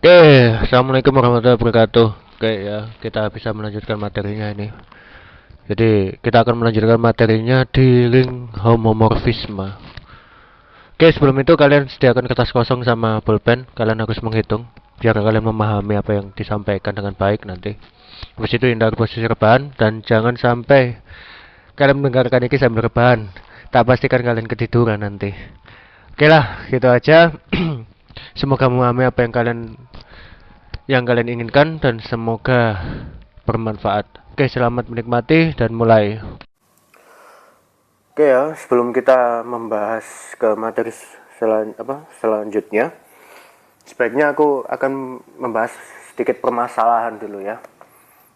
Oke, assalamualaikum warahmatullahi wabarakatuh. Oke ya, kita bisa melanjutkan materinya ini. Jadi kita akan melanjutkan materinya di link homomorfisme. Oke, sebelum itu kalian sediakan kertas kosong sama pulpen. Kalian harus menghitung biar kalian memahami apa yang disampaikan dengan baik nanti. Habis itu hindari posisi rebahan dan jangan sampai kalian mendengarkan ini sambil rebahan. Tak pastikan kalian ketiduran nanti. Oke lah, gitu aja. Semoga memahami apa yang kalian inginkan dan semoga bermanfaat. Oke, selamat menikmati dan mulai. Oke ya, sebelum kita membahas ke materi selanjutnya, sebaiknya aku akan membahas sedikit permasalahan dulu ya,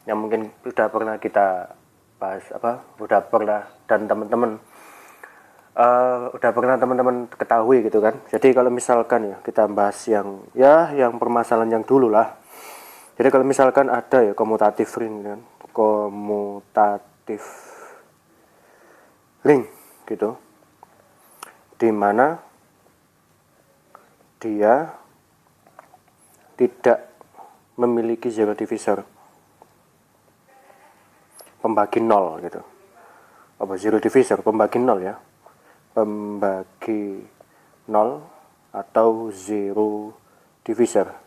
yang mungkin sudah pernah kita bahas udah pernah dan teman-teman udah pernah teman-teman ketahui gitu kan. Jadi kalau misalkan ya kita bahas yang permasalahan yang dulu lah. Jadi kalau misalkan ada ya komutatif ring kan, komutatif ring gitu, dimana dia tidak memiliki zero divisor, pembagi nol gitu. Apa zero divisor, pembagi nol ya, pembagi nol atau zero divisor.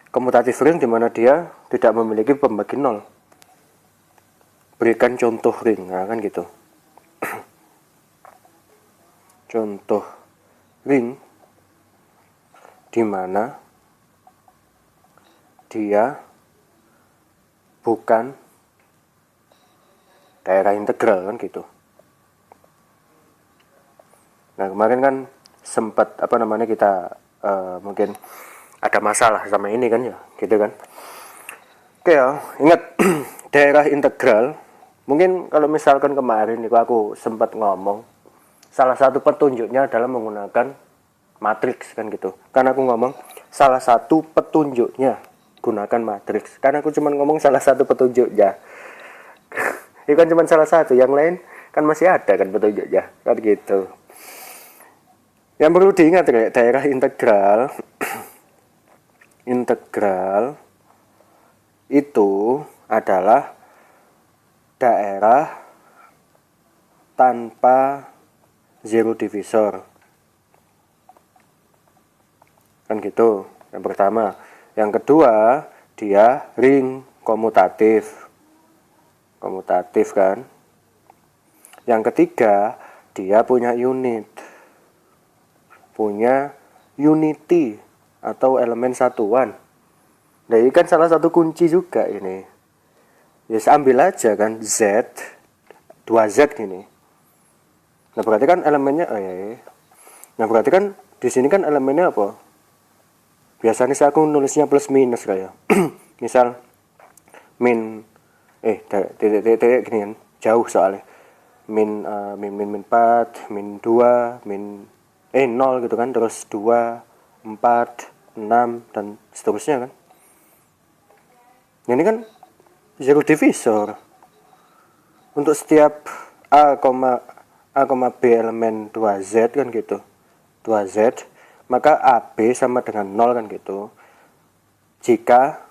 Komutatif ring dimana dia tidak memiliki pembagi nol. Berikan contoh ring, nah kan gitu. Contoh ring dimana dia bukan daerah integral kan gitu. Nah kemarin kan sempat kita mungkin ada masalah sama ini kan ya, gitu kan. Oke ya, ingat daerah integral. Mungkin kalau misalkan kemarin itu aku sempat ngomong, salah satu petunjuknya adalah menggunakan matriks kan gitu. Karena aku ngomong salah satu petunjuknya gunakan matriks. Karena aku cuma ngomong salah satu petunjuknya. Itu kan cuma salah satu, yang lain kan masih ada kan petunjuknya, kan gitu. Yang perlu diingat kayak daerah integral itu adalah daerah tanpa zero divisor kan gitu, yang pertama. Yang kedua, dia ring komutatif kan. Yang ketiga, dia punya unity atau elemen satuan. Nah ini kan salah satu kunci juga ini. Ya ambil aja kan Z, 2Z gini. Nah berarti kan elemennya Nah berarti kan di sini kan elemennya apa? Biasanya saya aku nulisnya plus minus kayak. Misal titik gini kan, jauh soalnya. Min 4, min 2, 0 gitu kan, terus 2, 4, 6 dan seterusnya kan. Ini kan zero divisor untuk setiap A, B elemen 2Z kan gitu, 2Z, maka AB sama dengan 0 kan gitu, jika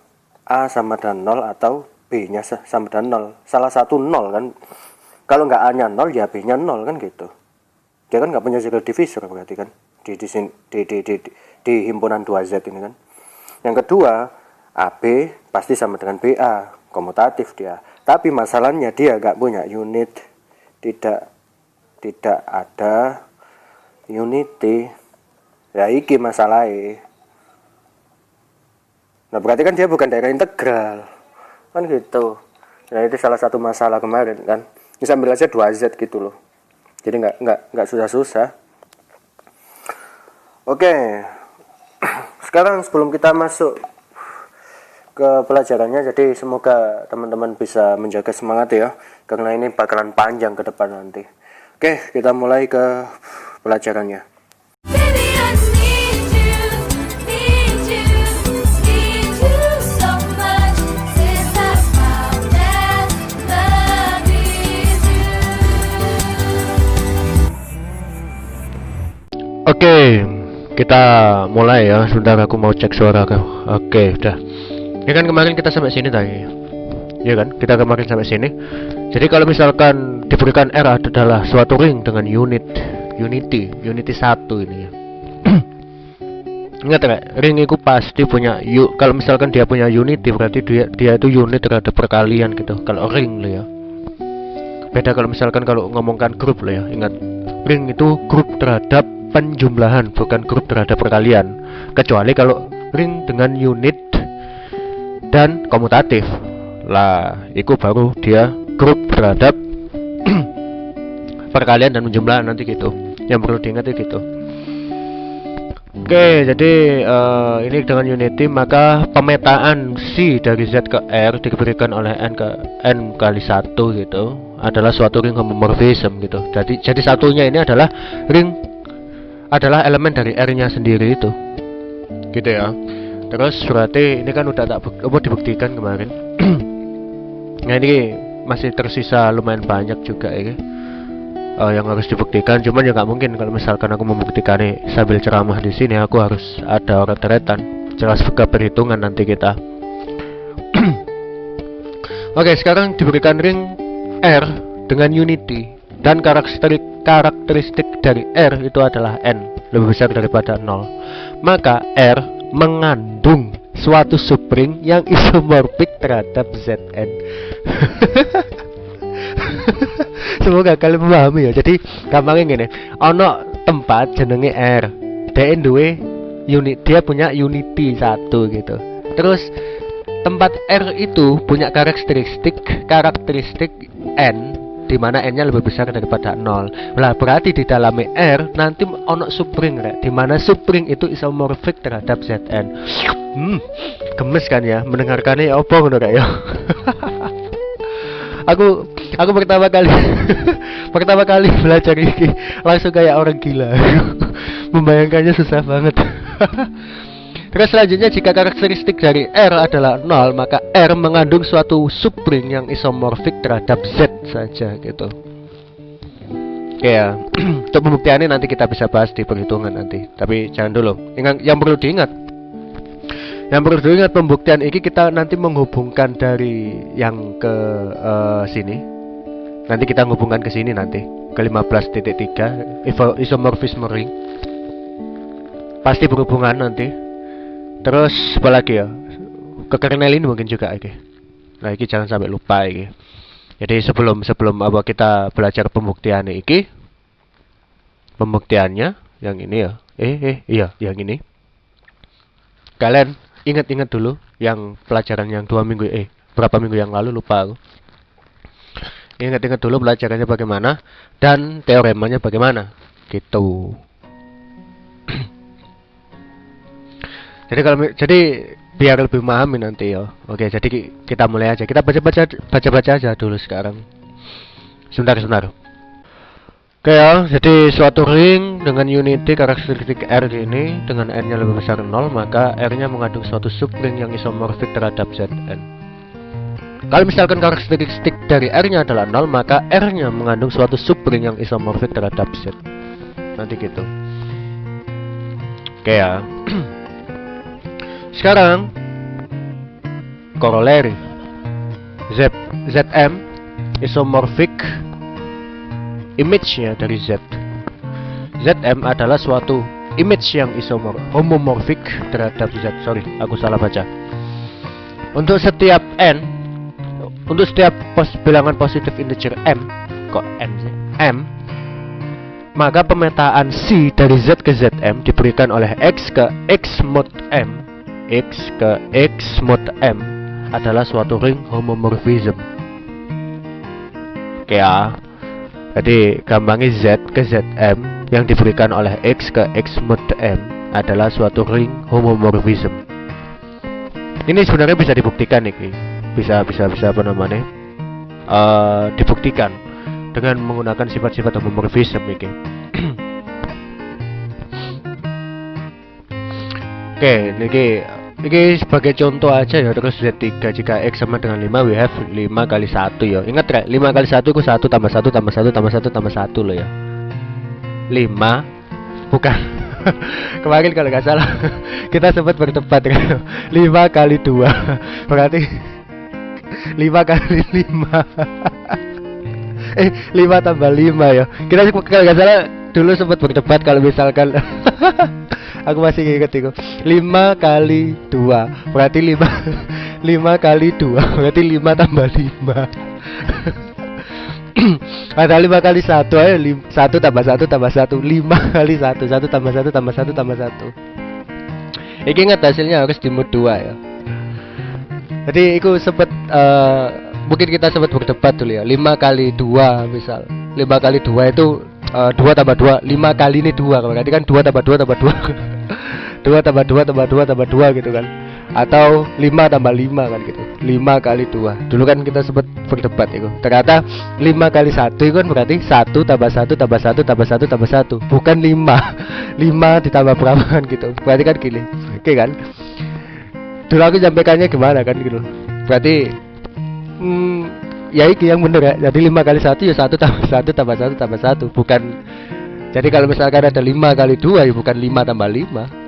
A sama dengan 0 atau B nya sama dengan 0, salah satu 0 kan. Kalau nggak A nya 0 ya B nya 0 kan gitu. Dia kan nggak punya zero divisor berarti kan di himpunan 2Z ini kan. Yang kedua, AB pasti sama dengan BA, komutatif dia. Tapi masalahnya dia nggak punya unit, tidak ada unity. Ya iki masalahnya. Nah berarti kan dia bukan daerah integral kan gitu. Nah itu salah satu masalah kemarin kan. Bisa ambil aja 2Z gitu loh. Jadi nggak susah-susah. Oke. Sekarang sebelum kita masuk ke pelajarannya, jadi semoga teman-teman bisa menjaga semangat ya, karena ini bakalan panjang ke depan nanti. Oke, kita mulai ke pelajarannya. Oke, kita mulai ya. Sebentar aku mau cek suara kau. Oke, udah. Ya kan kemarin kita sampai sini tadi. Ya kan, kita kemarin sampai sini. Jadi kalau misalkan diberikan R adalah suatu ring dengan unity 1 ini ya. Ingat ya, ring itu pasti punya kalau misalkan dia punya unity berarti dia itu unit terhadap perkalian gitu. Kalau ring lo ya. Beda kalau misalkan kalau ngomongkan grup lo ya. Ingat, ring itu grup terhadap penjumlahan, bukan grup terhadap perkalian. Kecuali kalau ring dengan unit dan komutatif lah, itu baru dia grup terhadap perkalian dan penjumlahan nanti gitu. Yang perlu diingat itu gitu. Oke, jadi ini dengan unity, maka pemetaan C dari Z ke R diberikan oleh N kali 1 gitu adalah suatu ring homomorphism gitu. Jadi satunya ini adalah elemen dari R-nya sendiri itu. Gitu ya. Terus berarti ini kan udah dibuktikan kemarin. Nah, ini masih tersisa lumayan banyak juga ya. Yang harus dibuktikan, cuman ya nggak mungkin kalau misalkan aku membuktikan sambil ceramah di sini, aku harus ada oret-oretan jelas buka perhitungan nanti kita. Oke, sekarang diberikan ring R dengan unity dan karakteristik dari R itu adalah N lebih besar daripada 0, maka R mengandung suatu subring yang isomorfik terhadap Zn. Semoga kalian memahami ya. Jadi gampangnya gini, ono tempat jenenge R, dia punya unity 1 gitu. Terus tempat R itu punya karakteristik N, di mana N-nya lebih besar daripada 0. Lah berarti di dalam R nanti ono subring rek, di mana subring itu isomorfik terhadap Zn. Gemes kan ya mendengarkannya, ya opo ngono rek ya. Aku pertama kali belajar ini langsung kayak orang gila. Membayangkannya susah banget. Terus selanjutnya, jika karakteristik dari R adalah 0, maka R mengandung suatu subring yang isomorfik terhadap Z saja gitu. Oke ya. Untuk pembuktiannya nanti kita bisa bahas di perhitungan nanti. Tapi jangan dulu. Yang perlu diingat pembuktian ini kita nanti menghubungkan dari yang ke sini. Nanti kita menghubungkan ke sini nanti ke 15.3 isomorfisme ring. Pasti berhubungan nanti. Terus apa lagi ya? Ke kernel ini mungkin juga iki. Nah, iki jangan sampai lupa iki. Jadi sebelum apa kita belajar pembuktian iki. Pembuktiannya yang ini ya. Iya, yang ini. Kalian ingat dulu yang pelajaran yang berapa minggu yang lalu, lupa aku. Ingat dulu pelajarannya bagaimana dan teoremanya bagaimana gitu. Jadi biar lebih memahami nanti ya. Oke, jadi kita mulai aja. Kita baca aja dulu sekarang. Sebentar. Oke ya, jadi suatu ring dengan unity karakteristik R ini dengan N-nya lebih besar 0, maka R-nya mengandung suatu subring yang isomorfik terhadap Zn. Kalau misalkan karakteristik dari R-nya adalah 0, maka R-nya mengandung suatu subring yang isomorfik terhadap Z. Nanti gitu. Oke ya. Sekarang koroleri Zm isomorfik image-nya dari Z. Zm adalah suatu image yang homomorfik terhadap Z. Sorry, aku salah baca. Untuk setiap bilangan positif integer M, kok M sih? M, maka pemetaan C dari Z ke Zm diberikan oleh X ke X mod M. X ke X mod M adalah suatu ring homomorphism. Oke ya. Jadi gampangnya Z ke Zm yang diberikan oleh X ke X mod M adalah suatu ring homomorphism. Ini sebenarnya bisa dibuktikan nih, bisa apa namanya? Dibuktikan dengan menggunakan sifat-sifat homomorphism ini. Oke, ini sebagai contoh aja ya. Terus Z3 jika X sama dengan 5, we have 5 kali 1 ya. Ingat ya, 5 kali 1 itu 1 tambah 1 tambah 1 tambah 1 tambah 1 loh ya. 5 bukan Kemarin kalau nggak salah kita sempat berdebat kan. 5 kali 2 berarti 5 kali 5 5 tambah 5 ya. Kita kalau nggak salah dulu sempat berdebat kalau misalkan aku masih ingat itu 5 kali 2 berarti 5 kali 2 berarti 5 tambah 5 ada 5 kali 1 ayo 1 tambah 1 tambah 1 5 kali 1 1 tambah 1 tambah 1 tambah 1. Iki ingat hasilnya harus di mood 2 ya. Jadi itu sempat mungkin kita sempat berdebat dulu ya. 5 kali 2 misal 5 kali 2 itu 2 tambah 2 5 kali ini 2 berarti kan 2 tambah 2 tambah 2 2 tambah 2 tambah 2 tambah 2 gitu kan. Atau 5 tambah 5 kan gitu 5 kali 2. Dulu kan kita sempat berdebat itu. Ternyata 5 kali 1 itu kan berarti 1 tambah 1 tambah 1 tambah 1 tambah 1 bukan 5 5 ditambah berapa kan gitu. Berarti kan gini. Oke kan. Dulu aku sampaikannya gimana kan gitu. Berarti ya iki yang bener ya. Jadi 5 kali 1 ya 1 tambah 1 tambah 1 tambah 1 bukan. Jadi kalau misalkan ada 5 kali 2 ya bukan 5 tambah 5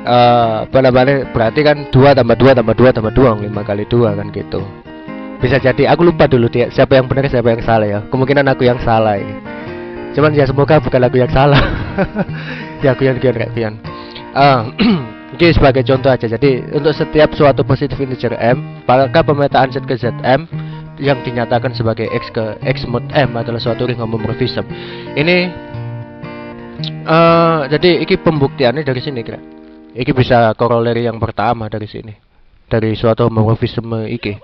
apa namanya berarti kan 2 tambah 2 tambah 2 tambah 2 5 kali 2 kan gitu. Bisa jadi aku lupa dulu dia siapa yang benar siapa yang salah ya. Kemungkinan aku yang salah ini. Cuman ya semoga bukan aku yang salah. Ya aku yang kian. Oke, sebagai contoh aja. Jadi untuk setiap suatu positive integer m, maka pemetaan Z ke Zm yang dinyatakan sebagai X ke X mod M adalah suatu ring homomorphism. Ini jadi iki pembuktiannya dari sini kira. Iki bisa koroleri yang pertama dari sini. Dari suatu homomorphisme iki.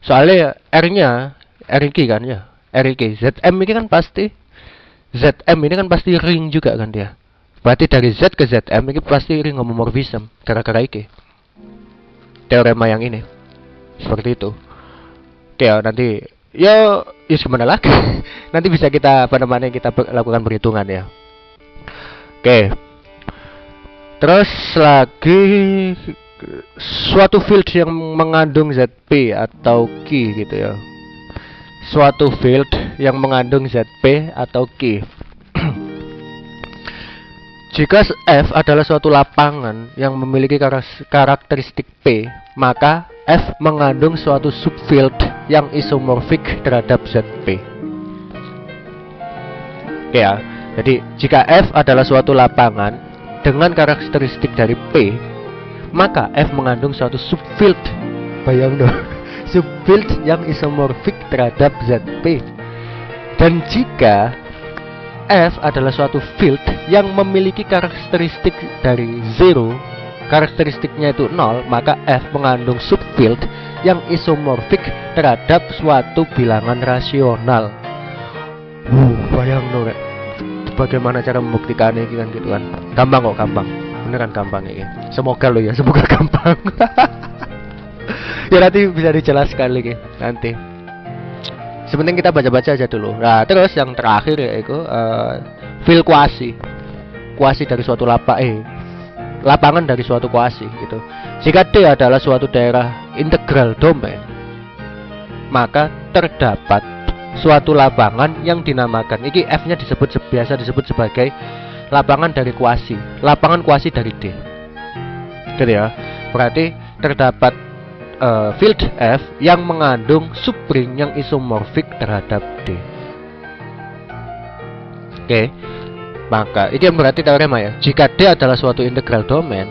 Soalnya R-nya R-iki kan ya. R-iki Zm ini kan pasti Zm ini kan pasti ring juga kan dia. Berarti dari Z ke Zm ini pasti ring homomorphism gara-gara iki. Teorema yang ini. Seperti itu. Oke ya, nanti ya gimana lagi. Nanti bisa kita kita lakukan perhitungan ya. Oke. Terus lagi suatu field yang mengandung ZP atau Q gitu ya. Suatu field yang mengandung ZP atau Q. Jika F adalah suatu lapangan yang memiliki karakteristik P, maka F mengandung suatu subfield yang isomorfik terhadap ZP. Oke ya. Jadi jika F adalah suatu lapangan dengan karakteristik dari P, maka F mengandung suatu subfield. Bayang dong. Subfield yang isomorfik terhadap ZP. Dan jika F adalah suatu field yang memiliki karakteristik dari 0, karakteristiknya itu 0, maka F mengandung subfield yang isomorfik terhadap suatu bilangan rasional. Bayang dong. Bagaimana cara membuktikannya kan gitu kan. Gampang kok, gampang. Beneran gampang ini. Semoga lo ya, semoga gampang. Ya nanti bisa dijelaskan lagi nanti. Sebenarnya kita baca-baca aja dulu. Nah, terus yang terakhir yaitu field kuasi. Kuasi dari suatu lapangan dari suatu kuasi gitu. Jika D adalah suatu daerah integral domain, maka terdapat suatu lapangan yang dinamakan iki F-nya biasa disebut sebagai lapangan dari kuasi. Lapangan kuasi dari D. Gitu ya. Berarti terdapat field F yang mengandung subring yang isomorfik terhadap D. Oke. Maka ini yang berarti teorema ya. Jika D adalah suatu integral domain,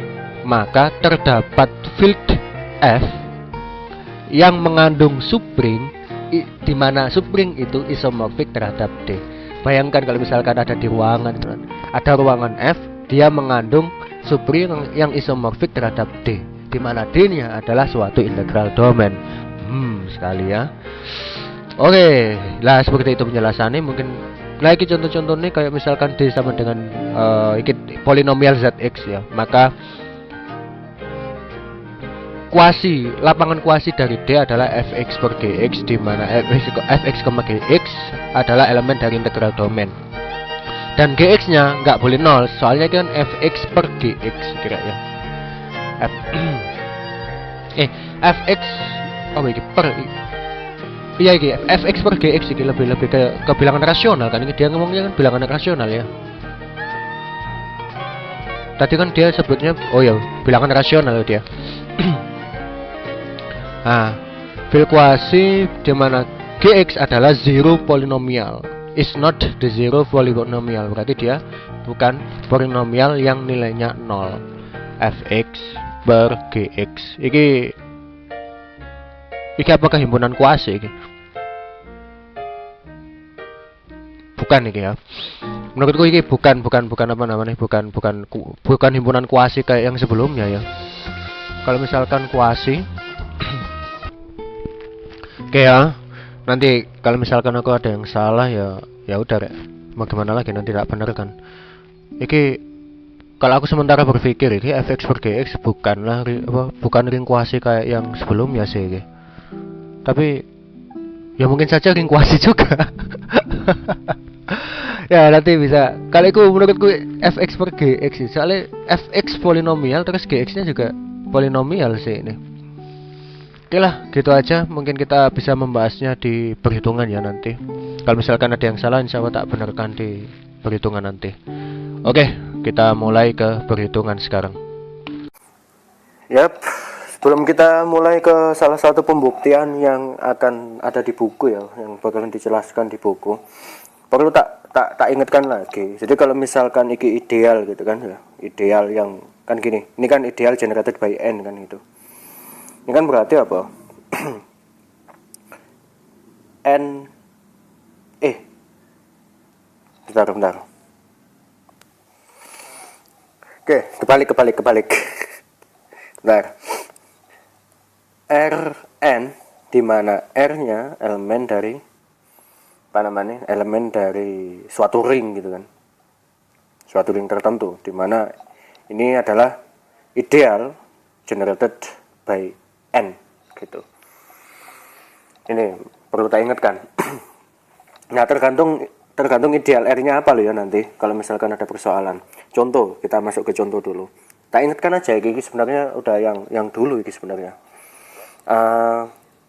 maka terdapat field F yang mengandung subring di mana subring itu isomorfik terhadap D. Bayangkan kalau misalkan ada di ruangan, ada ruangan F, dia mengandung subring yang isomorfik terhadap D, di mana D-nya adalah suatu integral domain. Sekali ya. Oke, lah seperti itu penjelasannya. Mungkin lagi contoh-contohnya kayak misalkan D sama dengan polinomial ZX ya, maka lapangan kuasi dari D adalah fx per gx, di mana fx, gx adalah elemen dari integral domain. Dan gx nya nggak boleh 0, soalnya kan fx per gx kira ya. fx per Iya iki fx per gx iki lebih ke bilangan rasional kan, ini dia ngomongnya kan bilangan rasional ya. Tadi kan dia sebutnya oh ya bilangan rasional dia. Nah, fil kuasi di mana gx adalah zero polinomial, is not the zero polynomial, berarti dia bukan polinomial yang nilainya 0. Fx per gx iki apakah himpunan kuasi iki? Bukan iki ya. Menurutku ini bukan apa namanya, bukan himpunan kuasi kayak yang sebelumnya ya. Kalau misalkan kuasi kayak nanti kalau misalkan aku ada yang salah ya udah rek, mau gimana lagi, nanti tidak benar kan. Iki kalau aku sementara berpikir ini fx per gx bukanlah bukan ring kuasi kayak yang sebelumnya sih iki. Tapi ya mungkin saja ring kuasi juga. Ya nanti bisa. Kalau itu menurutku fx per gx sih, soalnya fx polinomial terus gx nya juga polinomial sih ini. Oke lah, gitu aja. Mungkin kita bisa membahasnya di perhitungan ya nanti. Kalau misalkan ada yang salah, insya Allah tak benarkan di perhitungan nanti. Oke, kita mulai ke perhitungan sekarang. Yap, sebelum kita mulai ke salah satu pembuktian yang akan ada di buku ya, yang bakalan dijelaskan di buku, perlu tak ingatkan lagi. Jadi kalau misalkan iki ideal gitu kan ya, ideal yang kan gini, ini kan ideal generated by n kan itu. Ini kan berarti apa? n bentar. Oke, kebalik. Bentar. Rn di mana R-nya elemen dari apa namanya? Elemen dari suatu ring gitu kan. Suatu ring tertentu di mana ini adalah ideal generated by n gitu. Ini perlu tak ingatkan. Nah, tergantung ideal R-nya apa loh ya nanti kalau misalkan ada persoalan. Contoh, kita masuk ke contoh dulu. Tak ingatkan aja ini sebenarnya udah yang dulu ini sebenarnya.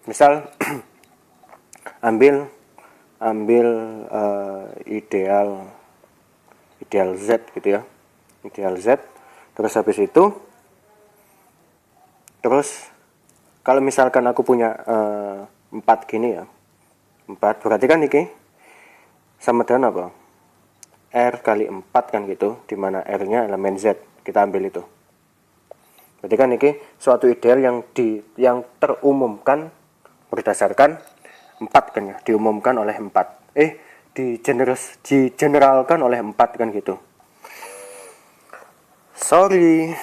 Misal ambil ideal Z gitu ya. Ideal Z. Terus habis itu kalau misalkan aku punya 4 gini ya. 4 berarti kan ini sama dengan apa? R kali 4 kan gitu, dimana R-nya elemen Z. Kita ambil itu. Berarti kan ini suatu ideal yang terumumkan berdasarkan 4 kan ya, diumumkan oleh 4. Digeneralkan oleh 4 kan gitu. Sorry.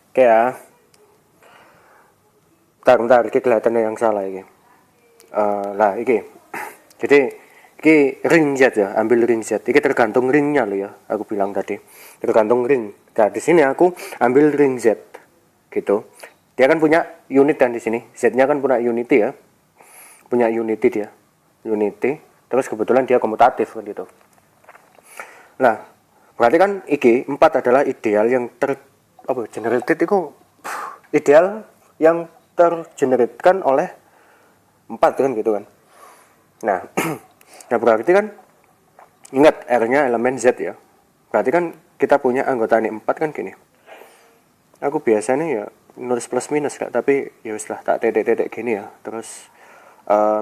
Oke ya. Bentar, ini kelihatannya yang salah ini. Lah, ini. Jadi, ini ring Z ya, ambil ring Z. Ini tergantung ringnya loh ya, aku bilang tadi. Tergantung ring. Nah, di sini aku ambil ring Z. Gitu. Dia kan punya unit kan di sini. Z-nya kan punya unity ya. Punya unity dia. Unity. Terus kebetulan dia komutatif kan gitu. Nah, berarti kan IG 4 adalah ideal yang generated itu ideal yang tergeneratkan oleh 4 kan gitu kan. Nah, nah berarti kan ingat R-nya elemen Z ya. Berarti kan kita punya anggota ini 4 kan gini. Aku biasanya ya nulis plus minus Kak, tapi ya wis lah tak titik-titik gini ya. Terus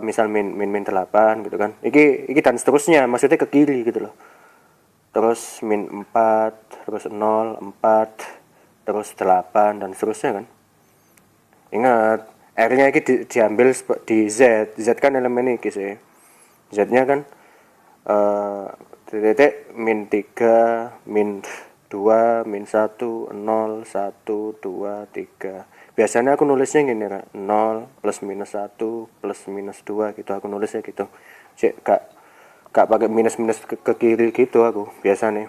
misal min 8 gitu kan. Iki dan seterusnya, maksudnya ke kiri gitu loh. Terus min 4, terus 0, 4, terus 8 dan seterusnya kan. Ingat, R-nya ini diambil di Z. Z kan elemen ini sih. Z-nya kan titik min 3, min 2, min 1, 0, 1, 2, 3. Biasanya aku nulisnya gini, 0, plus minus 1, plus minus 2 gitu. Aku nulisnya gitu. Cek gak pakai minus-minus ke kiri gitu aku biasanya.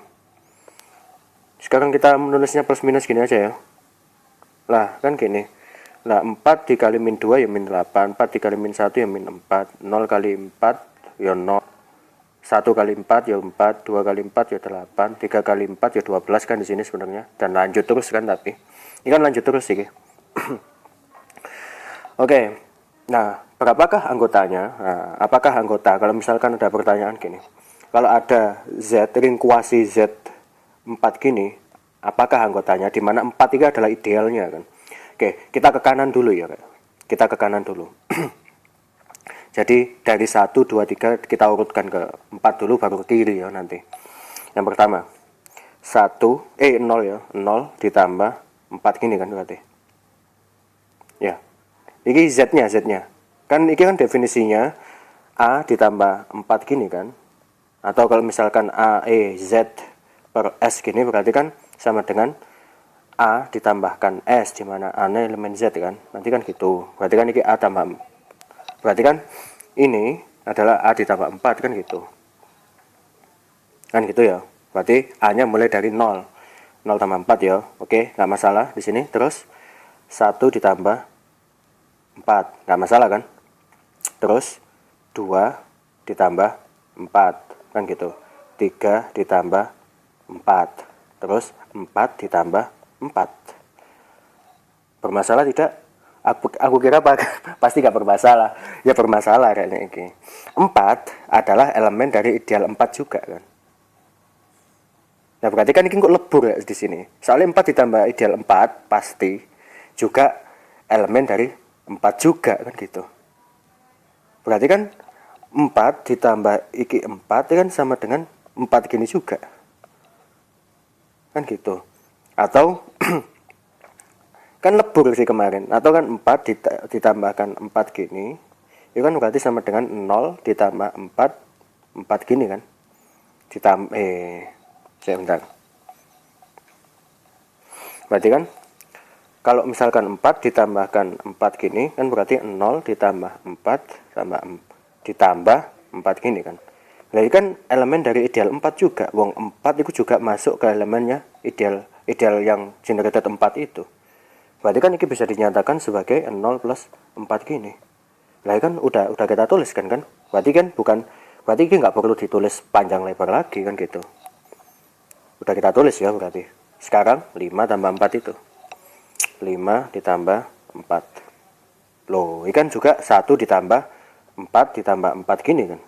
Sekarang kita menulisnya plus minus gini aja ya. Lah, kan gini. Nah, 4 dikali min 2 ya min 8, 4 dikali min 1 ya min 4, 0 kali 4 ya 0, 1 kali 4 ya 4, 2 kali 4 ya 8, 3 kali 4 ya 12 kan di sini sebenarnya. Dan lanjut terus kan tapi. Ini kan lanjut terus sih. Oke. Nah, berapakah anggotanya? Nah, apakah anggota? Kalau misalkan ada pertanyaan gini, kalau ada Z, ring kuasi Z4 gini, apakah anggotanya? Dimana 4 itu adalah idealnya kan. Oke, kita ke kanan dulu ya. Kita ke kanan dulu. Jadi dari 1, 2, 3 kita urutkan ke 4 dulu baru ke kiri ya nanti. Yang pertama 0 ya, 0 ditambah 4 gini kan berarti. Ya. Ini Z-nya. Kan ini kan definisinya A ditambah 4 gini kan. Atau kalau misalkan A, E, Z per S gini berarti kan sama dengan A ditambahkan S, di mana A-nya elemen Z kan. Nanti kan gitu. Berarti kan ini A tambah, berarti kan ini adalah A ditambah 4 kan gitu. Kan gitu ya. Berarti A-nya mulai dari 0. 0 tambah 4 ya. Oke, nggak masalah di sini. Terus 1 ditambah 4, nggak masalah kan. Terus 2 ditambah 4 kan gitu. 3 ditambah 4. Terus 4 ditambah 4. Bermasalah tidak? Aku kira pasti gak bermasalah. Ya bermasalah kayaknya ini. 4 adalah elemen dari ideal 4 juga kan. Nah berarti kan ini kok lebur ya di sini. Soalnya 4 ditambah ideal 4 pasti juga elemen dari 4 juga kan gitu. Berarti kan 4 ditambah iki 4 kan sama dengan 4 gini juga. Kan gitu. Atau kan lebur sih kemarin. Atau kan 4 ditambahkan 4 gini. Itu kan berarti sama dengan 0 ditambah 4 gini kan. Sebentar. Berarti kan kalau misalkan 4 ditambahkan 4 gini kan berarti 0 ditambah 4 ditambah 4 gini kan. Berarti kan elemen dari ideal 4 juga. Wong 4 itu juga masuk ke elemennya ideal yang generated 4 itu. Berarti kan ini bisa dinyatakan sebagai 0 plus 4 gini. Nah kan udah kita tulis kan. Berarti ini nggak perlu ditulis panjang lebar lagi kan gitu. Udah kita tulis ya berarti. Sekarang 5 tambah 4 itu. 5 ditambah 4. Loh, ini kan juga 1 ditambah 4 ditambah 4 gini kan.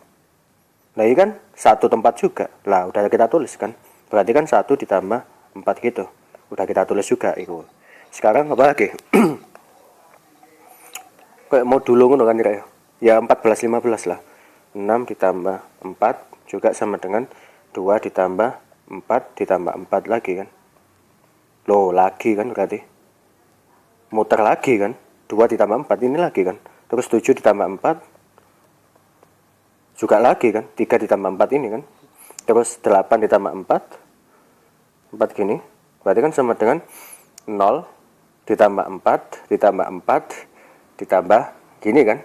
Nah ini kan 1 tempat juga. Lah udah kita tulis kan. Berarti kan 1 ditambah 4 gitu. Udah kita tulis juga itu. Sekarang apa lagi? Kayak mau dulu ngono kan kira ya 14 15 lah. 6 ditambah 4 juga sama dengan 2 ditambah 4 ditambah 4 lagi kan. Loh, lagi kan berarti. Muter lagi kan. 2 ditambah 4 ini lagi kan. Terus 7 ditambah 4 juga lagi kan. 3 ditambah 4 ini kan. Terus 8 ditambah 4 gini. Berarti kan sama dengan 0 ditambah 4 ditambah 4 ditambah gini kan.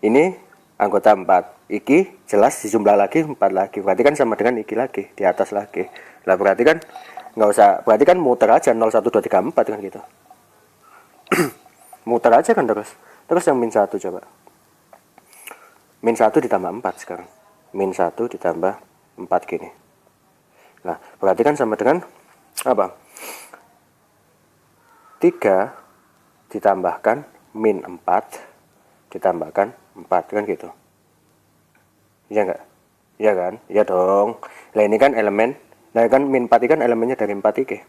Ini anggota 4. Iki jelas dijumlah lagi 4 lagi. Berarti kan sama dengan iki lagi di atas lagi. Lah berarti kan nggak usah, berarti kan muter aja 0 1 2 3 4 kan gitu. Muter aja kan terus. Terus yang min 1 coba. Min 1 ditambah 4 sekarang. Min 1 ditambah 4 gini. Nah, berarti kan sama dengan apa? 3 ditambahkan min 4 ditambahkan 4 kan gitu. Iya enggak? Iya kan? Iya dong. Nah ini kan elemen. Nah kan min 4 kan elemennya dari 4 iki.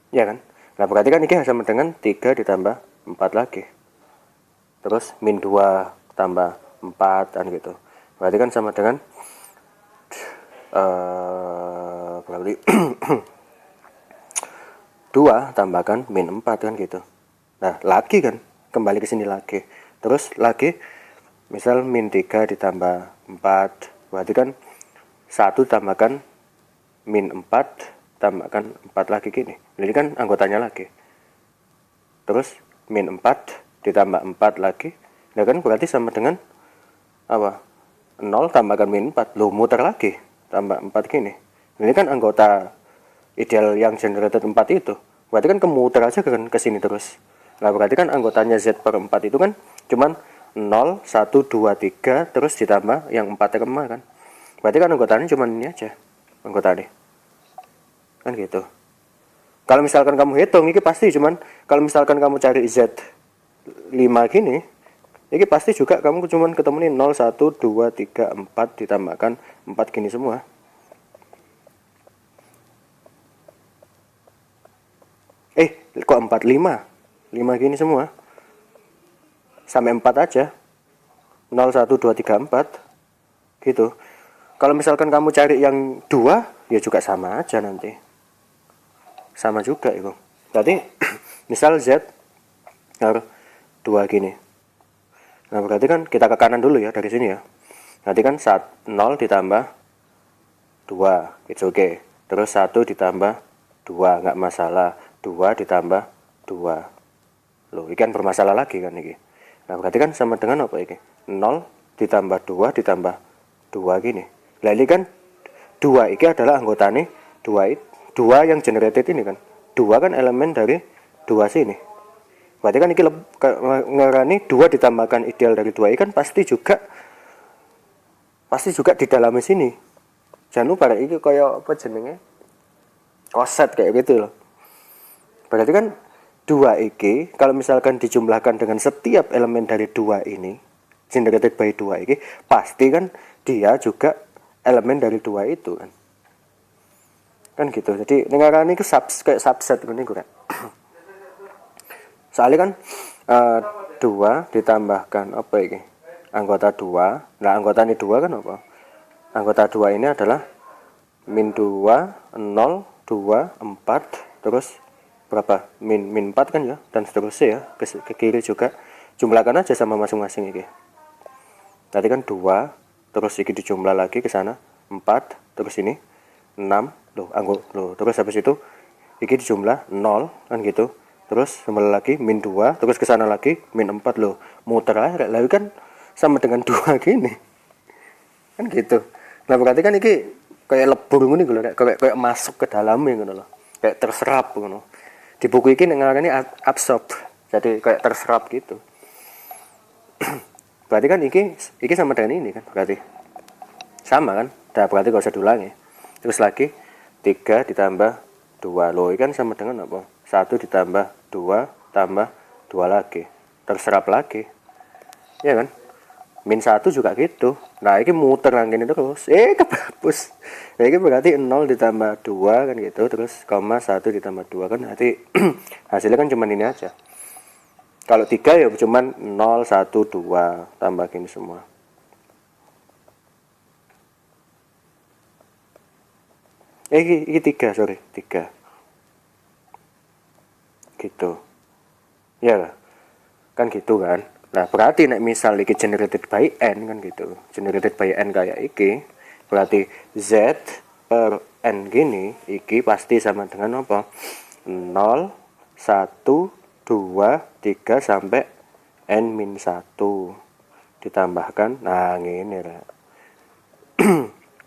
Iya kan? Nah berarti kan ini sama dengan 3 ditambah 4 lagi. Terus min 2 tambah 4 kan gitu. Berarti kan sama dengan berarti 2 tambahkan min 4 kan gitu. Nah lagi kan kembali ke sini lagi. Terus lagi misal min 3 ditambah 4 berarti kan 1 tambahkan min 4 tambahkan 4 lagi gini. Jadi kan anggotanya lagi. Terus min 4 ditambah 4 lagi. Nah kan berarti sama dengan apa? 0 tambahkan min 4. Loh muter lagi tambah 4 gini. Ini kan anggota ideal yang generated 4 itu. Berarti kan kemuter aja kan ke sini terus. Nah berarti kan anggotanya Z per 4 itu kan cuman 0, 1, 2, 3 terus ditambah yang 4 remah kan. Berarti kan anggotanya cuman ini aja. Anggotanya. Kan gitu. Kalau misalkan kamu hitung ini pasti cuman kalau misalkan kamu cari Z 5 gini, Ini pasti juga kamu cuman ketemu nih 0, 1, 2, 3, 4 ditambahkan 4 gini semua. Kok 4, 5 gini semua. Sampai 4 aja. 0, 1, 2, 3, 4 gitu. Kalau misalkan kamu cari yang 2, ya juga sama aja nanti. Sama juga itu. Berarti misal Z 2 gini. Nah, berarti kan kita ke kanan dulu ya dari sini ya. Nanti kan 0 ditambah 2, it's okay. Terus 1 ditambah 2, nggak masalah. 2 ditambah 2. Loh, ini kan bermasalah lagi kan ini. Nah, berarti kan sama dengan apa ini? 0 ditambah 2 ditambah 2 gini. Nah, ini kan 2 ini adalah anggota nih 2 yang generated ini kan. 2 kan elemen dari 2 sini. Berarti kan ini ngerani 2 ditambahkan ideal dari 2 ini kan pasti juga di dalam sini. Jangan lupa ini kayak apa jenenge? Koset kayak gitu loh. Berarti kan 2 iki kalau misalkan dijumlahkan dengan setiap elemen dari 2 ini generated by 2 iki pasti kan dia juga elemen dari 2 itu kan gitu. Jadi ngarani itu kayak subset kan niku kan. Soalnya kan 2 ditambahkan apa iki? Anggota 2. Nah, anggota ini 2 kan apa? Anggota 2 ini adalah min 2, 0, 2, 4 terus berapa? Min 4 kan ya, dan seterusnya ya, ke kiri juga. Jumlahkan aja sama masing-masing ini. Tadi kan 2, terus ini dijumlah lagi ke sana 4, terus ini 6, terus habis itu ini dijumlah 0 kan gitu. Terus kembali lagi min 2, terus ke sana lagi min 4 loh. Muter aja lagi kan sama dengan 2 gini. Kan gitu. Nah, berarti kan ini kayak lebur ngene lho, kayak masuk ke dalamnya ngono loh. Kayak terserap ngono. Di buku ini ngarani absorb, jadi kayak terserap gitu. Berarti kan ini sama dengan ini kan, berarti sama kan. Nah, berarti gak usah diulangi. Terus lagi 3 ditambah 2 loh, ini kan sama dengan apa? 1 ditambah 2 tambah 2 lagi, terserap lagi ya kan. Min 1 juga gitu. Nah, ini muter ini terus kebapus. Nah, ini berarti 0 ditambah 2 kan gitu. Terus koma 1 ditambah 2 kan berarti hasilnya kan cuman ini aja. Kalau 3 ya cuman 0, 1, 2 tambah gini semua. Ini 3, sorry 3 gitu ya kan gitu kan. Nah, berarti nek misal iki generated by n kan gitu. Generated by n kayak iki, berarti z per n gini iki pasti sama dengan apa? 0, 1, 2, 3 sampai n min 1 ditambahkan. Nah, ngene lah.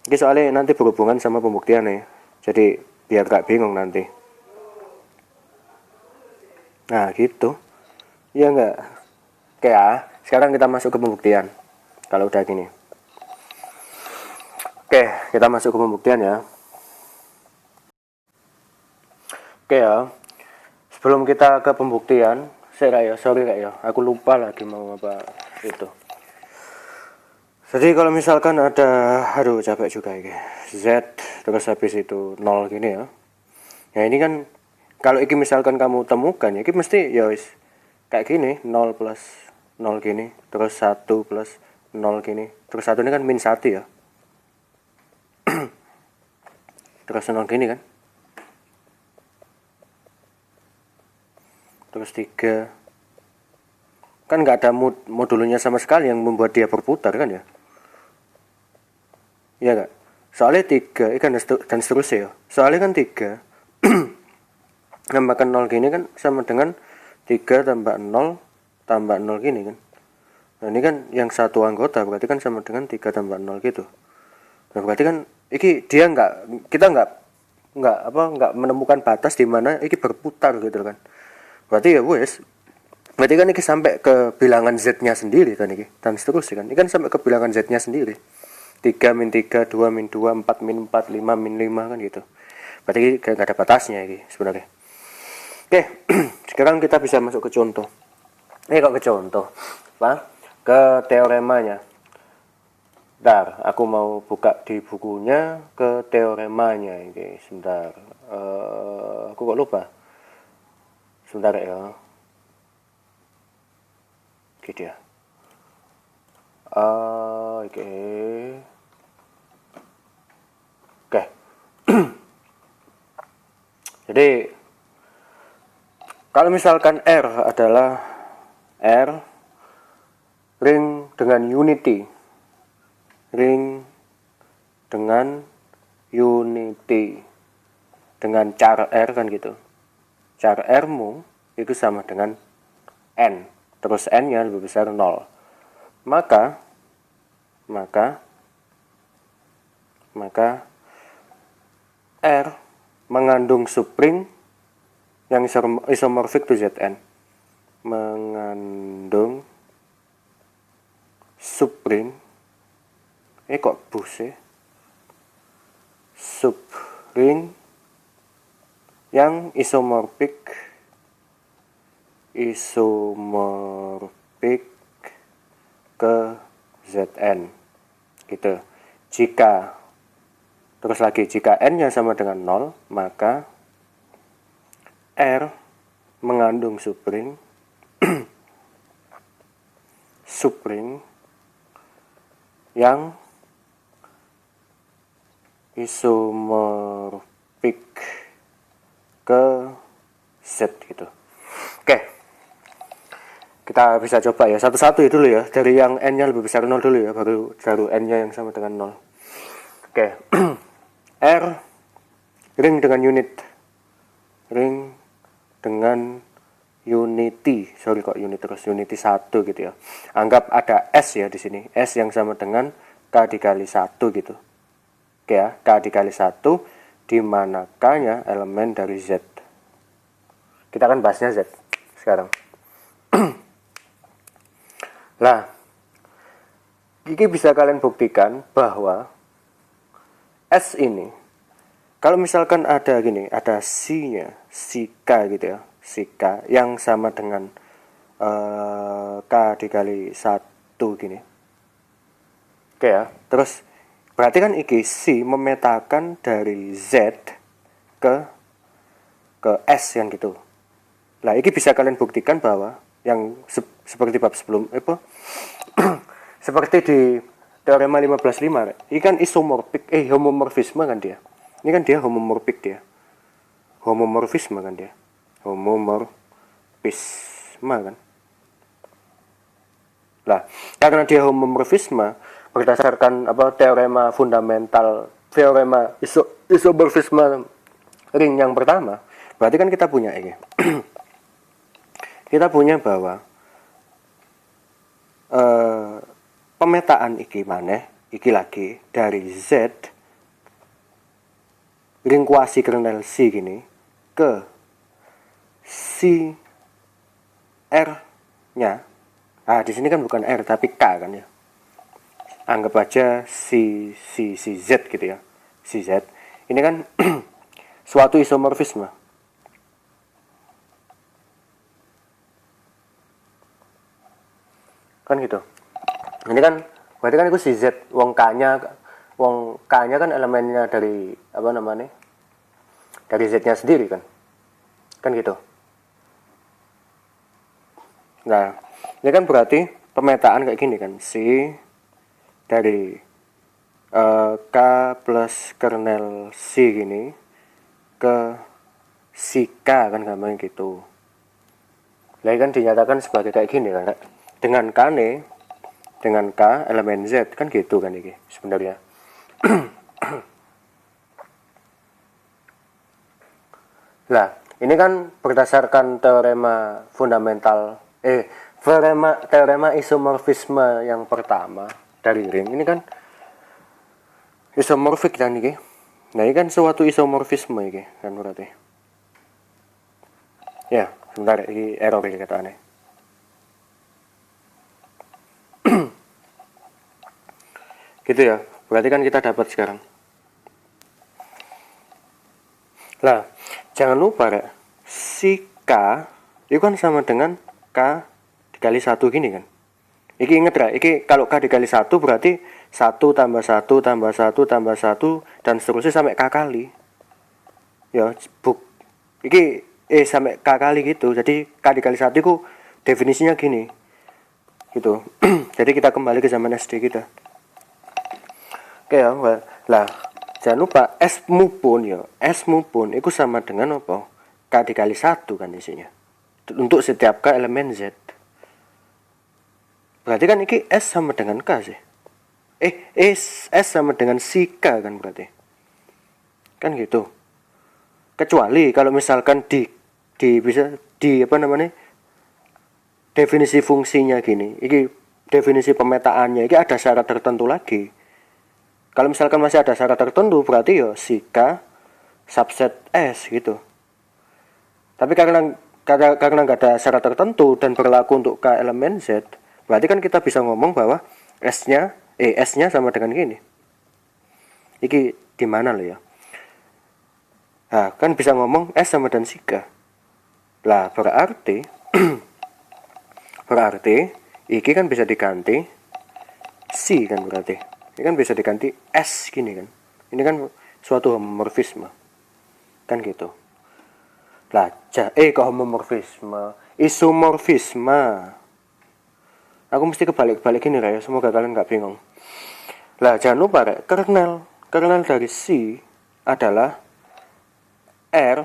Ini soalnya nanti berhubungan sama pembuktian ya. Jadi biar gak bingung nanti. Nah, gitu. Ya enggak. Oke ya, sekarang kita masuk ke pembuktian. Kalau udah gini. Oke, kita masuk ke pembuktian ya. Oke ya. Sebelum kita ke pembuktian, sorry ya, aku lupa lagi mau apa itu. Jadi kalau misalkan ada, aduh capek juga ini. Z terus habis itu 0 gini ya. Ya ini kan kalau ini misalkan kamu temukan ya, ini mesti ya wis kayak gini, 0 plus 0 gini, terus 1 plus 0 gini, terus 1 ini kan min 1 ya. Terus 0 gini kan. Terus 3. Kan nggak ada modulnya sama sekali yang membuat dia berputar kan ya. Iya nggak? Soalnya 3, ikan dan seterusnya ya. Soalnya kan 3 nambahkan 0 gini kan sama dengan 3 tambah 0 tambah 0 gini kan. Nah, ini kan yang satu anggota, berarti kan sama dengan 3 tambah 0 gitu. Nah, berarti kan kita nggak menemukan batas di mana ini berputar gitu kan. Berarti ya wes. Berarti kan ini sampai ke bilangan z-nya sendiri kan ini, dan seterusnya kan. Ini kan sampai ke bilangan z-nya sendiri. 3 min 3, 2 min 2, 4 min 4, 5 min 5 kan gitu. Berarti ini gak ada batasnya ini sebenarnya. Oke, sekarang kita bisa masuk ke contoh. Kok ke contoh? ke teoremanya. Bentar, aku mau buka di bukunya ke teoremanya ini. Sebentar. Aku kok lupa. Sebentar ya. Oke dia. Oke. Oke. Jadi kalau misalkan R adalah R ring dengan unity. Ring dengan unity. Dengan char R kan gitu. Char R-mu itu sama dengan N. Terus N-nya lebih besar 0. Maka R mengandung subring yang isomorfik to Zn. Mengandung subring kok bus ya? Subring yang isomorfik ke Zn gitu. Jika n-nya sama dengan 0, maka R mengandung subring yang isomorfik ke Z gitu. Oke. Kita bisa coba ya satu-satu ya dulu ya. Dari yang n-nya lebih besar 0 dulu ya, baru n-nya yang sama dengan 0. Oke. R ring dengan unit. Ring dengan unity. Sorry kok unit terus, unity 1 gitu ya. Anggap ada S ya di sini. S yang sama dengan K dikali 1 gitu. Oke ya, K dikali 1 di mana K-nya elemen dari Z. Kita akan bahasnya Z sekarang. Nah, ini bisa kalian buktikan bahwa S ini, kalau misalkan ada gini, ada C-nya, si K gitu ya, si K yang sama dengan K dikali 1 gini. Oke ya, terus berarti kan iki C memetakan dari Z ke S yang gitu. Nah, ini bisa kalian buktikan bahwa yang seperti bab sebelum seperti di teorema 15.5 ini kan isomorfik homomorfisme kan dia. Ini kan dia homomorfik dia. Homomorfisme kan dia. Homomorfisme kan. Nah, karena dia homomorfisme berdasarkan teorema fundamental, teorema isomorfisme ring yang pertama, berarti kan kita punya ini. Kita punya bahwa pemetaan iki maneh iki lagi dari Z ring kuasi kernel C gini ke si R nya. Ah, di sini kan bukan R tapi K kan ya. Anggap aja si Z gitu ya. Si Z. Ini kan suatu isomorfisme. Kan gitu. Ini kan berarti kan itu si Z, wong K-nya kan elemennya dari dari Z-nya sendiri kan. Kan gitu. Nah, ini kan berarti pemetaan kayak gini kan. Si dari K plus kernel C gini ke si K kan gampang gitu. Lah kan dinyatakan sebagai kayak gini kan. Dengan K elemen Z kan gitu kan ini sebenarnya. Nah, ini kan berdasarkan teorema fundamental teorema isomorfisme yang pertama dari ring. Ini kan isomorfik kan ini. Nah, ini kan suatu isomorfisme ini kan berarti. Ya, sebentar ini error ini kata aneh. Gitu ya, berarti kan kita dapat sekarang. Nah, jangan lupa ya, si K itu kan sama dengan K dikali 1 gini kan. Iki inget ra, iki kalau K dikali 1 berarti 1 tambah 1 tambah 1 tambah 1 dan seterusnya sampai K kali. Ya, iki sampai K kali gitu. Jadi K dikali 1 itu definisinya gini. Gitu. Jadi kita kembali ke zaman SD kita. Oke ya, lah jangan lupa S-mu pun itu sama dengan apa? K dikali 1 kan isinya. Untuk setiap K elemen Z. Berarti kan ini S sama dengan K sih. S sama dengan si K kan berarti. Kan gitu. Kecuali kalau misalkan bisa apa namanya? Definisi fungsinya gini. Ini definisi pemetaannya ini ada syarat tertentu lagi. Kalau misalkan masih ada syarat tertentu berarti ya si K subset S gitu. Tapi karena nggak ada syarat tertentu dan berlaku untuk K elemen Z, berarti kan kita bisa ngomong bahwa S-nya sama dengan gini. Iki di mana lo ya? Nah, kan bisa ngomong S sama dengan si K. Lah, berarti iki kan bisa diganti si kan berarti. Ini kan bisa diganti S gini kan. Ini kan suatu homomorfisme. Kan gitu. Lah, kok homomorfisme? Isomorfisme. Aku mesti kebalik-balik gini ya, semoga kalian nggak bingung. Lah, jangan lupa ya, kernel dari C adalah R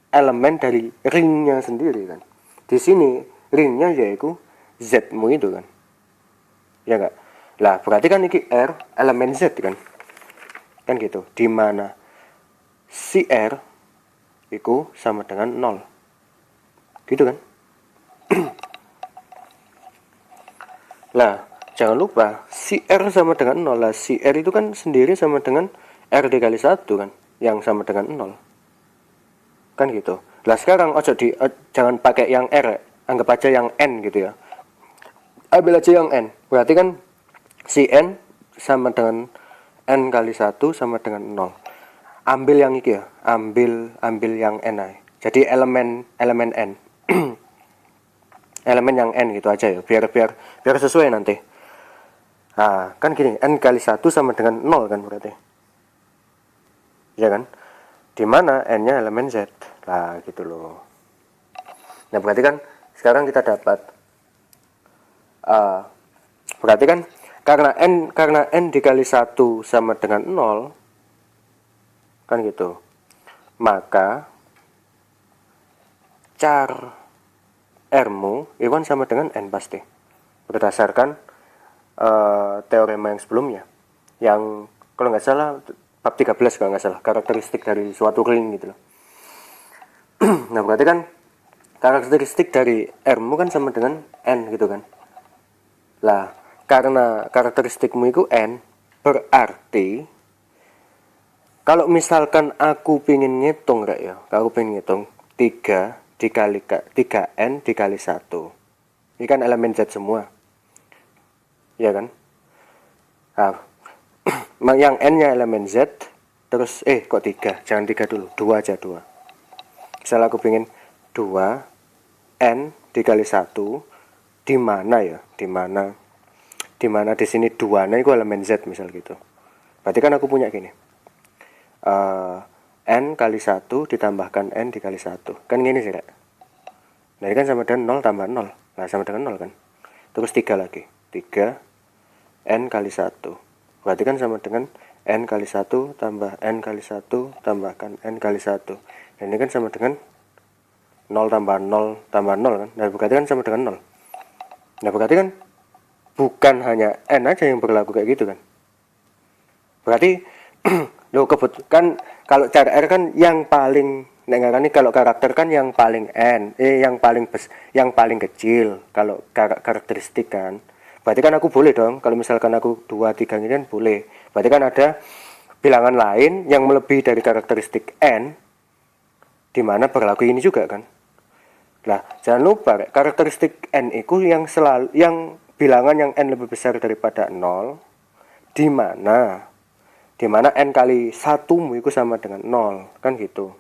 elemen dari ringnya sendiri kan. Di sini ringnya yaitu Z-mu itu kan. Ya enggak? Lah, berarti kan ini R elemen Z kan. Kan gitu. Di mana si R itu sama dengan 0. Gitu kan? Lah, jangan lupa si R sama dengan 0 lah. Si R itu kan sendiri sama dengan R dikali 1 kan, yang sama dengan 0. Kan gitu. Lah sekarang jangan pakai yang R, anggap aja yang N gitu ya. Ambil aja yang N. Berarti kan si N sama dengan N kali 1 sama dengan 0. Ambil yang ini ya, ambil yang N aja. Jadi elemen N. Elemen yang N gitu aja ya, biar sesuai nanti. Nah, kan gini, N kali 1 sama dengan 0 kan berarti. Ya kan? Dimana N-nya elemen Z. Lah gitu loh. Nah, berarti kan sekarang kita dapat berarti kan karena N dikali 1 sama dengan 0 kan gitu. Maka char R-mu itu kan sama dengan N pasti. Berdasarkan teorema yang sebelumnya. Yang kalau nggak salah bab 13 kalau nggak salah, karakteristik dari suatu ring gitu loh. Nah, berarti kan karakteristik dari R-mu kan sama dengan N gitu kan. Lah, karena karakteristikmu itu N, berarti kalau misalkan aku pingin ngitung ya, aku pingin ngitung 3 dikali 3N dikali 1. Ini kan elemen Z semua. Ya kan? Nah, yang N-nya elemen Z, terus kok 3? Jangan 3 dulu, 2 aja 2. Misal aku pingin 2 N dikali 1 di mana ya? Di mana di sini 2-nya itu elemen Z misal gitu. Berarti kan aku punya gini. N kali 1 ditambahkan N dikali 1. Kan gini sih, Kak. Nah, ini kan sama dengan 0 tambah 0. Nah, sama dengan 0 kan. Terus 3 lagi. 3 N kali 1. Berarti kan sama dengan N kali 1 tambah N kali 1 tambahkan N kali 1. Dan ini kan sama dengan 0 tambah 0 tambah 0 kan. Nah, berarti kan sama dengan 0. Nah, berarti kan bukan hanya N aja yang berlaku kayak gitu kan. Berarti loh, kan kalau cara R kan yang paling nengarani, kalau karakter kan yang paling N, yang paling kecil kalau karakteristik kan. Berarti kan aku boleh dong kalau misalkan aku 2 3 ini kan boleh. Berarti kan ada bilangan lain yang melebihi dari karakteristik N di mana berlaku ini juga kan. Nah, jangan lupa karakteristik N itu yang bilangan yang N lebih besar daripada 0 di mana N kali 1-mu itu sama dengan 0 kan gitu.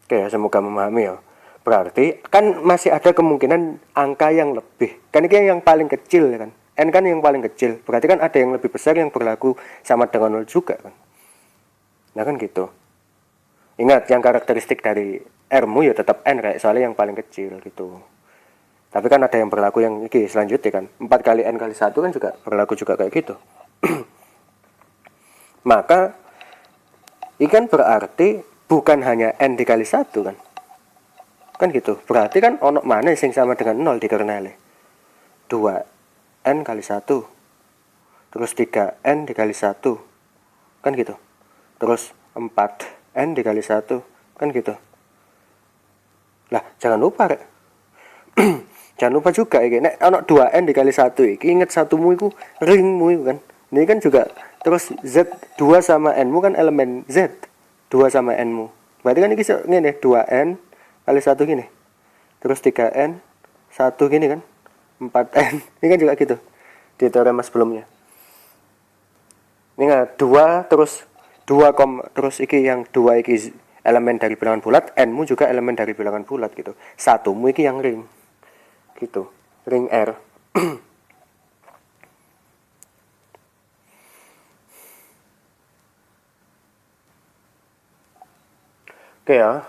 Oke, semoga memahami ya. Berarti kan masih ada kemungkinan angka yang lebih. Kan ini yang paling kecil kan. N kan yang paling kecil. Berarti kan ada yang lebih besar yang berlaku sama dengan 0 juga kan. Nah kan gitu. Ingat yang karakteristik dari R-mu ya tetap N kayak soalnya yang paling kecil gitu. Tapi kan ada yang berlaku yang ini selanjutnya kan. 4 kali N kali 1 kan juga berlaku juga kayak gitu. Maka ini kan berarti bukan hanya N dikali 1 kan. Kan gitu. Berarti kan ono mana yang sama dengan 0 dikernali. 2N kali 1. Terus 3N dikali 1. Kan gitu. Terus 4N dikali 1. Kan gitu. Lah, jangan lupa rek. Jangan lupa juga iki nek ono 2N dikali 1 iki inget satumu iku ringmu iku kan. Ini kan juga terus Z 2 sama N-mu kan elemen Z. 2 sama N-mu. Berarti kan iki ngene 2N kali 1 gini. Terus 3N 1 gini kan. 4N. Ini kan juga gitu. Di teorema sebelumnya. Ini enggak 2 terus 2 terus iki yang 2 iki elemen dari bilangan bulat, N-mu juga elemen dari bilangan bulat gitu. Satumu iki yang ring. Gitu. Ring R. Oke ya.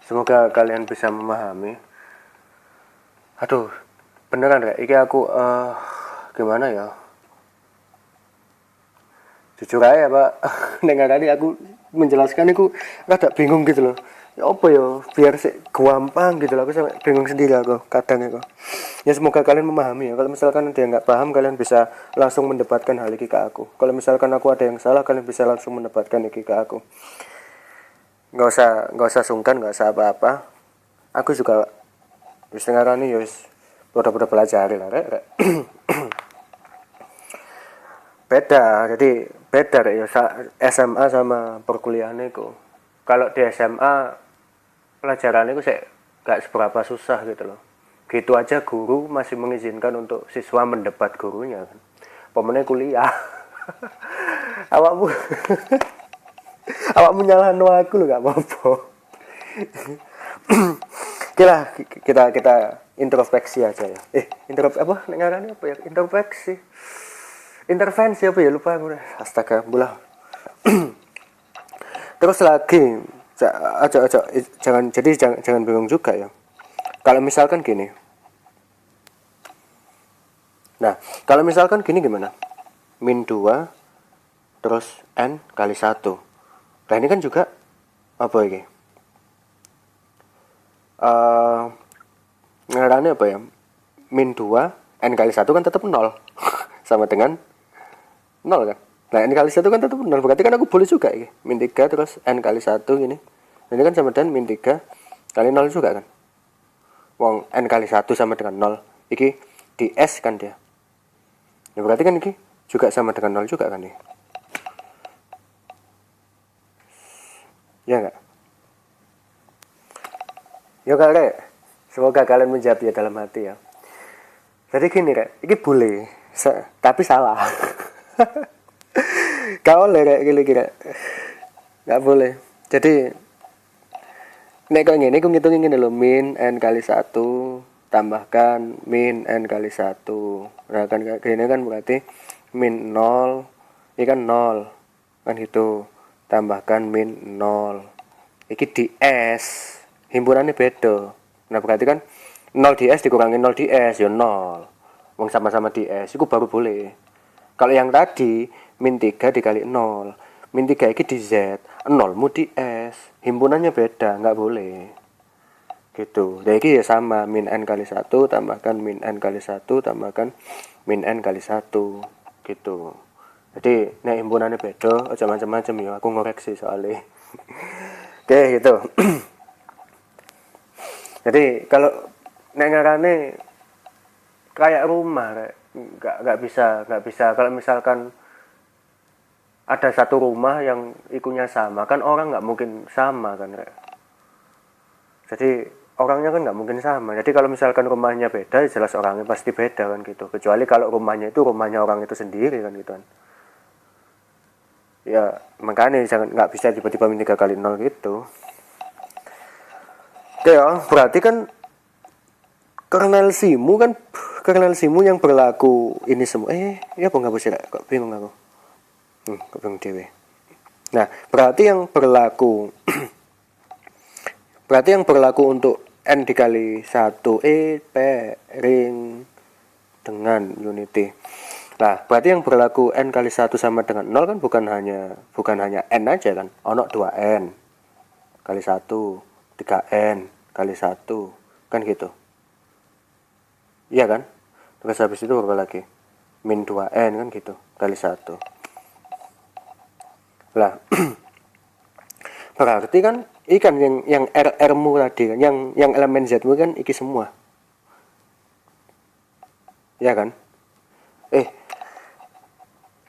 Semoga kalian bisa memahami. Aduh, beneran gak? Iki aku gimana ya? Jujur aja Pak, dengar tadi aku menjelaskan aku rada bingung gitu loh. Ya apa ya, biar gampang gitu loh. Aku sampai bingung sendiri aku kadang itu. Ya semoga kalian memahami ya. Kalau misalkan ada yang nggak paham, kalian bisa langsung mendebatkan hal ini ke aku. Kalau misalkan aku ada yang salah, kalian bisa langsung mendebatkan ini ke aku. Nggak usah sungkan, nggak usah apa-apa. Aku juga wis ngarani ya wis udah pelajari lah rek. Beda, jadi beda ya SMA sama perkuliahan itu. Kalau di SMA pelajaran itu saya gak seberapa susah gitu loh. Gitu aja guru masih mengizinkan untuk siswa mendebat gurunya kan. Pemenang kuliah. awakmu awakmu nyalahin aku lo gak apa-apa. kita introspeksi aja ya. Ngarani apa ya? Intervensi apa ya, lupa aku. Astaga, bulah. Terus lagi jangan bingung juga ya. Kalau misalkan gini. Nah, kalau misalkan gini gimana? Min 2 terus N kali 1. Nah, ini kan juga apa ini? Ngarane apa ya? Min 2 N kali 1 kan tetap 0. Sama dengan 0 kan. Nah N kali 1 kan tetap 0. Berarti kan aku boleh juga ini. Min 3 terus N kali 1 gini. Ini kan sama dengan min 3 kali 0 juga kan. Wong N kali 1 sama dengan 0. Iki di S kan dia. Ya berarti kan ini juga sama dengan 0 juga kan nih. Ya enggak? Ya kali. Semoga kalian menjawab ya dalam hati ya. Jadi gini rek, ini boleh. Tapi salah. Gak boleh kayak gini-gini. Gak boleh. Jadi nek kok ngene aku ngitungin ngene lho, min N kali 1 tambahkan min N kali 1. Nah kan kayak gini kan berarti min 0 ini kan 0 kan gitu, tambahkan min 0 iki di S himpunannya beda. Nah berarti kan 0 di S dikurangi 0 di S ya 0. Wong sama-sama di S itu baru boleh. Kalau yang tadi min 3 dikali 0, min 3 ini di Z, 0 mu di S, himpunannya beda, nggak boleh gitu. Jadi ini ya sama, min N kali 1 tambahkan min N kali 1 tambahkan min N kali 1 gitu. Jadi ini himpunannya beda, aja macam-macam ya, aku ngoreksi soalnya. Oke gitu. Jadi kalau ngarane kayak rumah nggak bisa kalau misalkan ada satu rumah yang ikunya sama kan orang nggak mungkin sama kan rek. Jadi orangnya kan nggak mungkin sama. Jadi kalau misalkan rumahnya beda jelas orangnya pasti beda kan gitu, kecuali kalau rumahnya itu rumahnya orang itu sendiri kan gitu kan. Ya makanya jangan, nggak bisa tiba-tiba min 3 kali 0 gitu. Oke ya, berarti kan kernel simu yang berlaku ini semua. Ya apa nggak bisa kok bingung aku. Kok bingung dewe. Nah, berarti yang berlaku untuk n dikali 1 pairing dengan unity. Nah, berarti yang berlaku n kali 1 sama dengan 0 kan bukan hanya n aja kan. Ono 2n kali 1, 3n kali 1 kan gitu. Iya kan? Terus habis itu berapa lagi? Min 2n kan gitu kali 1. Lah, berarti kan ikan yang RR mu tadi kan, yang elemen Z mu kan iki semua. Ya kan?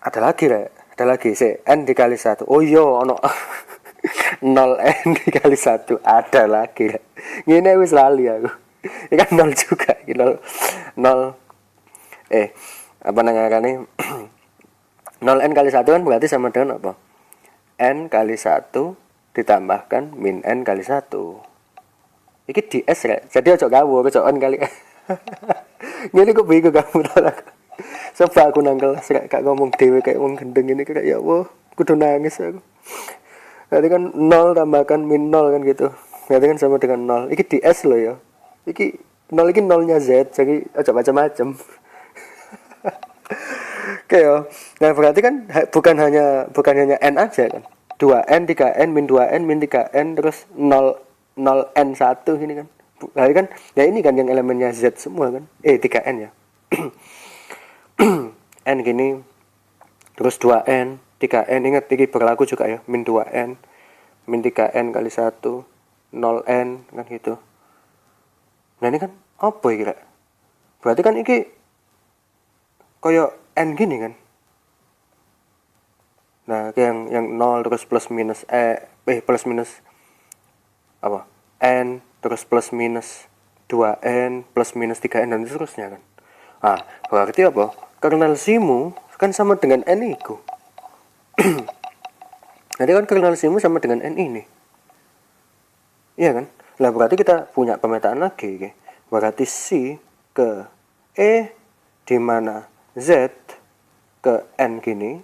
Ada lagi sih, n dikali 1. Oh iya, ono 0n dikali 1 ada lagi. Ngene wis lali aku. Ini kan 0 juga, 0 apa namanya 0n kali 1 kan berarti sama dengan apa? N kali 1 ditambahkan min n kali 1. Iki ds rek. Jadi ojo ngawur, ojo n kali. Ngene kok bingung kamu tolak. Sebab aku nang kelas gak ngomong dhewe kayak wong gendeng ini kayak ya Allah, kudu nangis aku. Berarti kan 0 tambahkan min 0 kan gitu. Berarti kan sama dengan 0. Iki ds loh ya. Iki 0 iki 0-nya Z, jadi ojo macam-macam. Oke ya. Nah, berarti kan bukan hanya n aja kan. 2n, 3n, min 2n, min 3n, terus 0n1 gini kan. Berarti kan ya ini kan yang elemennya Z semua kan. 3n ya. n gini. Terus 2n, 3n, ingat ini berlaku juga ya. Min 2n, min 3n kali 1, 0n kan gitu. Nah ini kan apa ya kira? Berarti kan ini koyo n gini kan. Nah, yang 0 terus plus minus plus minus apa? N terus plus minus 2n plus minus 3n dan seterusnya kan. Ah, berarti apa? Kernel simu kan sama dengan n itu. Nanti kan kernel simu sama dengan n ini. Iya kan? Lah berarti kita punya pemetaan lagi, okay? Berarti C ke E di mana Z ke N gini,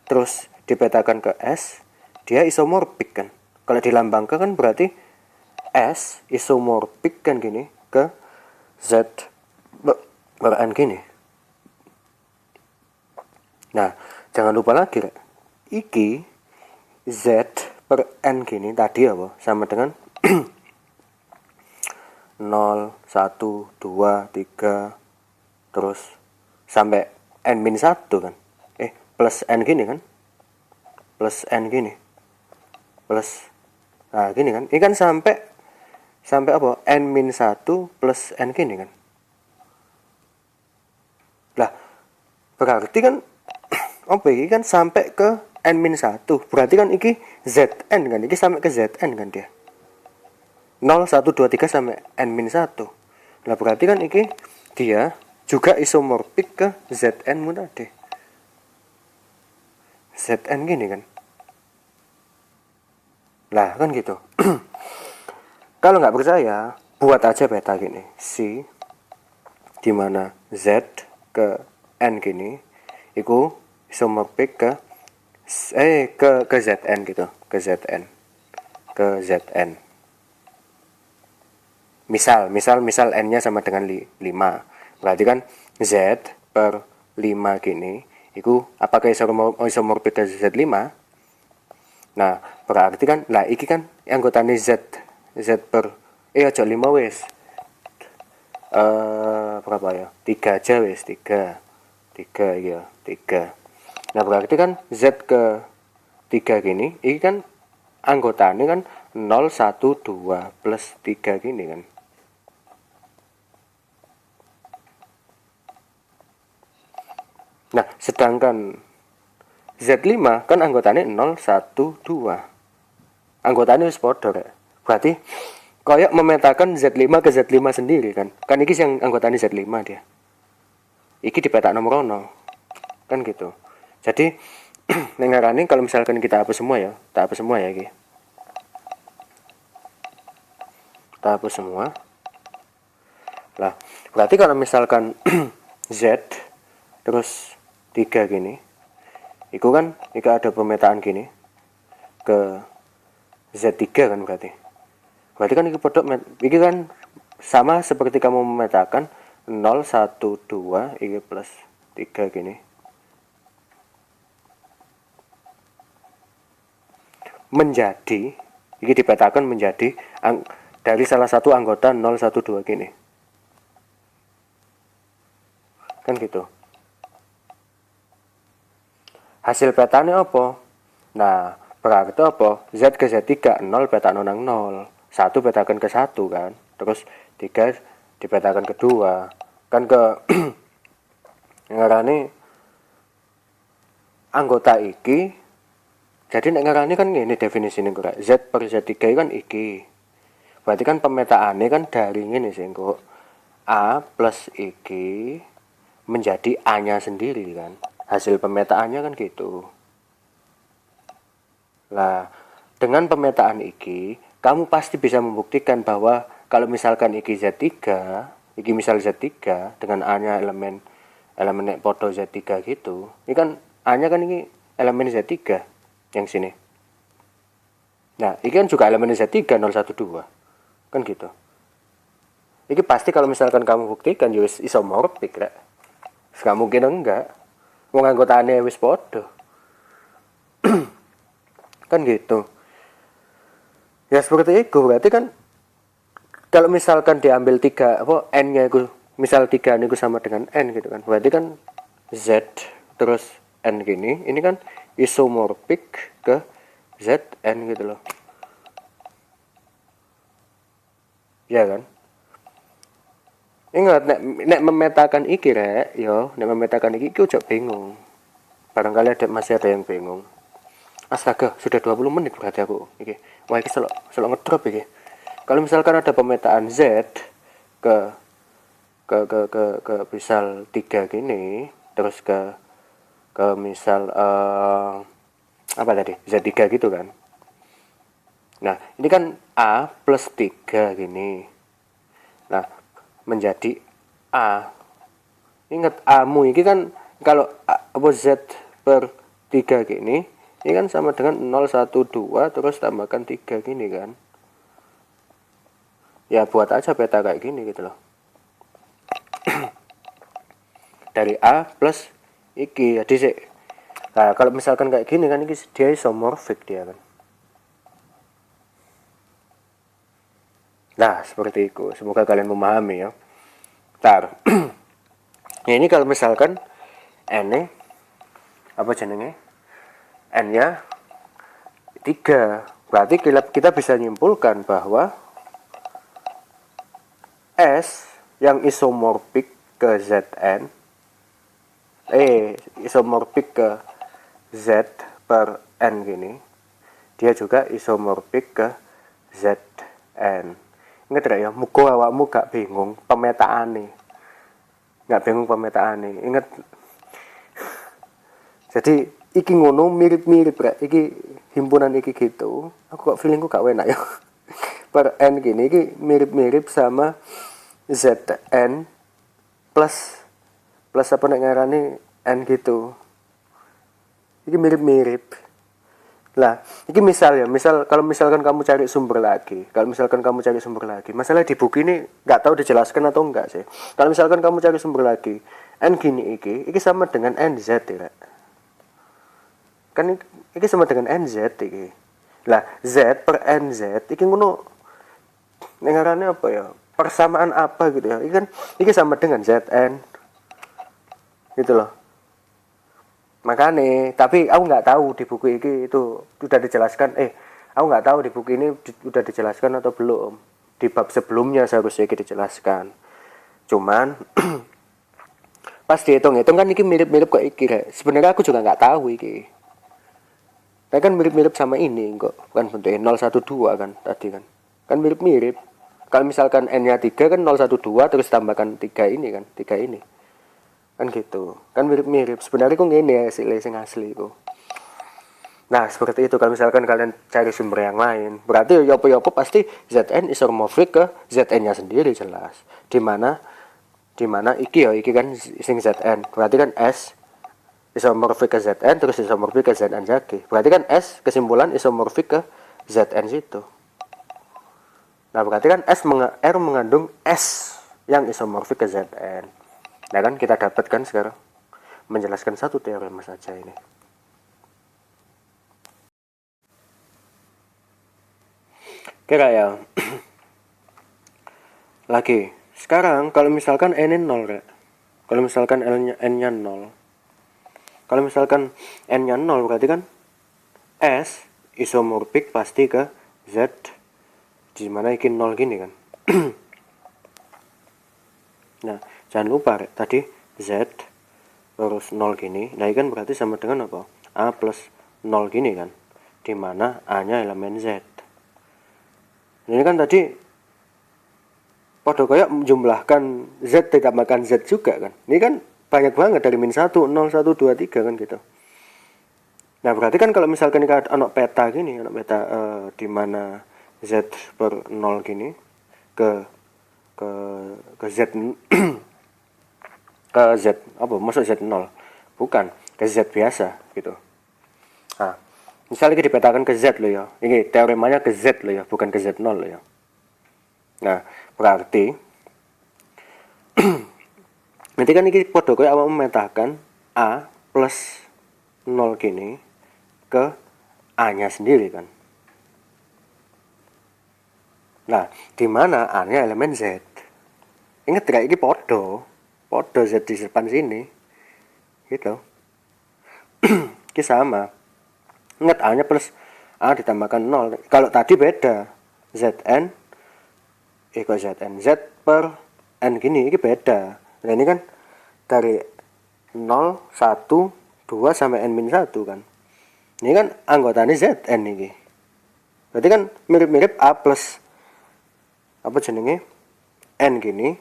terus dipetakan ke S, dia isomorfik kan. Kalau dilambangkan kan berarti S isomorfik kan gini ke Z per N gini. Nah, jangan lupa lagi, iki Z per N gini tadi apa? Sama dengan 0, 1, 2, 3 terus sampai n-1 kan. Plus n gini kan. Plus n gini. Plus nah gini kan. Ini kan sampai apa? n-1 plus n gini kan. Lah, berarti kan apa ini kan sampai ke n-1. Berarti kan iki Zn kan. Iki sampai ke Zn kan dia. 0, 1, 2, 3 sampai n-1. Nah berarti kan ini dia juga isomorfik ke Zn mu tadi. Zn gini kan. Lah kan gitu. Kalau nggak percaya, buat aja peta gini. C di mana Z ke N gini, itu isomorfik ke Zn gitu, ke Zn. Misal n-nya sama dengan 5. Berarti kan Z per 5 gini, itu apakah isomorfik ke Z5? Nah, berarti kan, lah iki kan anggotanya Z per, aja 5 wis. Berapa ya? 3 aja wis, 3 ya, 3. Nah, berarti kan Z ke 3 gini, ini kan anggotanya kan 0, 1, 2 plus 3 gini kan. Nah, sedangkan Z5 kan anggotanya 0, 1, 2. Anggotanya wis podo rek. Berarti kayak memetakan Z5 ke Z5 sendiri kan. Kan iki yang anggotanya Z5 dia. Iki di peta nomor 0. Kan gitu. Jadi nengarane kalau misalkan kita hapus semua ya, iki. kita hapus semua. Lah, berarti kalau misalkan Z terus 3 gini, itu kan ada pemetaan gini ke Z3 kan berarti. Berarti kan ini kan sama seperti kamu memetakan 0, 1, 2 ini plus 3 gini. Menjadi, ini dipetakan menjadi dari salah satu anggota 0, 1, 2 gini. Kan gitu. Hasil petanya apa? Nah, berarti apa? Z ke Z3, 0 petakan nang 0, 1 petakan ke 1 kan. Terus 3 dipetakan ke 2. Kan ke ngarani anggota iki. Jadi nek ngarani kan ini definisine kok. Z per Z3 kan iki. Berarti kan pemetaannya kan dari ini sih kok. A plus iki menjadi A-nya sendiri kan. Hasil pemetaannya kan gitu. Lah, dengan pemetaan iki, kamu pasti bisa membuktikan bahwa kalau misalkan iki Z3, iki misal Z3 dengan A-nya elemen nek podo Z3 gitu. Ini kan A-nya kan ini elemen Z3 yang sini. Nah, ini kan juga elemen Z3 012. Kan gitu. Ini pasti kalau misalkan kamu buktikan ya isomorfik rek. Gak mungkin enggak. Wong anggotane wis podo. Kan gitu. Ya seperti itu berarti kan kalau misalkan diambil 3 n-nya itu misal 3 niku sama dengan n gitu kan. Berarti kan Z terus n gini, ini kan isomorfik ke Zn gitu loh. Ya kan? Ingat nek memetakan iki rek, yo, nek memetakan iki ojo bingung. Barangkali masih ada yang bingung. Astaga, sudah 20 menit berarti aku iki. Wah, iki selok ngedrop iki. Kalau misalkan ada pemetaan Z ke misal 3 gini, terus ke misal apa tadi? Z3 gitu kan. Nah, ini kan A plus 3 gini. Nah, menjadi A. Ingat A-mu ini kan kalau Z per 3 gini, ini kan sama dengan 0, 1, 2 terus tambahkan 3 gini kan. Ya buat aja peta kayak gini gitu loh. Dari A plus iki ya dhisik. Nah, kalau misalkan kayak gini kan ini dia isomorfik dia kan. Nah, seperti itu. Semoga kalian memahami ya. Ntar. Ya, ini kalau misalkan N apa jenenge? N-nya 3. Berarti kita bisa nyimpulkan bahwa S yang isomorfik ke Zn isomorfik ke Z per N gini, dia juga isomorfik ke Zn. Ingat ya, muga awakmu gak bingung pemetaan nih. Gak bingung pemetaan nih. Ingat. Jadi iki ngono mirip-mirip rek. Iki himpunan iki gitu. Aku kok feelingku gak enak ya. Per N gini iki mirip-mirip sama Zn plus apa nek ngarani N gitu. Iki mirip-mirip. Lah, ini misal kalau misalkan kamu cari sumber lagi, masalah di buku ini nggak tahu dijelaskan atau enggak sih. Kalau misalkan kamu cari sumber lagi, n gini iki sama dengan nz ya. Kan iki sama dengan nz iki. Lah, z per nz iki ngono nengarane apa ya? Persamaan apa gitu ya? Iki sama dengan zn. Gitu loh. Makanya, tapi aku nggak tahu di buku ini itu sudah dijelaskan. Aku nggak tahu di buku ini sudah dijelaskan atau belum. Di bab sebelumnya seharusnya ini dijelaskan. Cuman pas dihitung-hitung kan ini mirip-mirip kok iki. Sebenarnya aku juga nggak tahu iki. Tapi kan mirip-mirip sama ini kok. Kan bentuknya 012 kan tadi kan. Kan mirip-mirip. Kalau misalkan n-nya 3 kan 012 terus tambahkan 3 ini kan, 3 ini. Kan gitu, kan mirip-mirip. Sebenarnya kok ngene ya sing asli kok. Nah, seperti itu. Kalau misalkan kalian cari sumber yang lain, berarti yopo-yopo pasti Zn isomorfik ke Zn-nya sendiri jelas. Dimana iki kan sing Zn. Berarti kan S isomorfik ke Zn terus isomorfik ke Zn jaki. Berarti kan S kesimpulan isomorfik ke Zn situ. Nah, berarti kan R mengandung S yang isomorfik ke Zn. Nah, kan kita dapatkan sekarang menjelaskan satu teorema saja ini. Kira ya. Lagi. Sekarang kalau misalkan n-nya 0, Kak. Kalau misalkan n-nya 0. Kalau misalkan n-nya 0 berarti kan S isomorfik pasti ke Z. Di mana iki 0 gini kan. Nah, jangan lupa Kak, tadi Z terus 0 gini. Nah, ini kan berarti sama dengan apa? A plus 0 gini kan. Di mana A-nya elemen Z. Ini kan tadi pada kayak menjumlahkan Z tidak makan Z juga kan. Ini kan banyak banget dari min 1, 0, 1, 2, 3 kan gitu. Nah, berarti kan kalau misalkan ini ada peta gini, di mana Z per 0 gini ke Z ke Z apa masuk Z 0 bukan ke Z biasa gitu. Nah, misalnya kita dipetakan ke Z loh ya, ini teoremanya ke Z loh ya, bukan ke Z 0 loh ya. Nah, berarti nanti kan ini podo kayak awak memetakan A plus 0 gini ke A nya sendiri kan. Nah, di mana A nya elemen Z. Ingat gak ini podo Z di depan sini gitu. Ini sama. Ingat A nya plus A ditambahkan 0. Kalau tadi beda Zn Zn Z per N gini, ini beda. Nah, ini kan dari 0, 1, 2 sampai N-1 kan. Ini kan anggotanya Zn ini. Berarti kan mirip-mirip A plus apa jenenge N gini,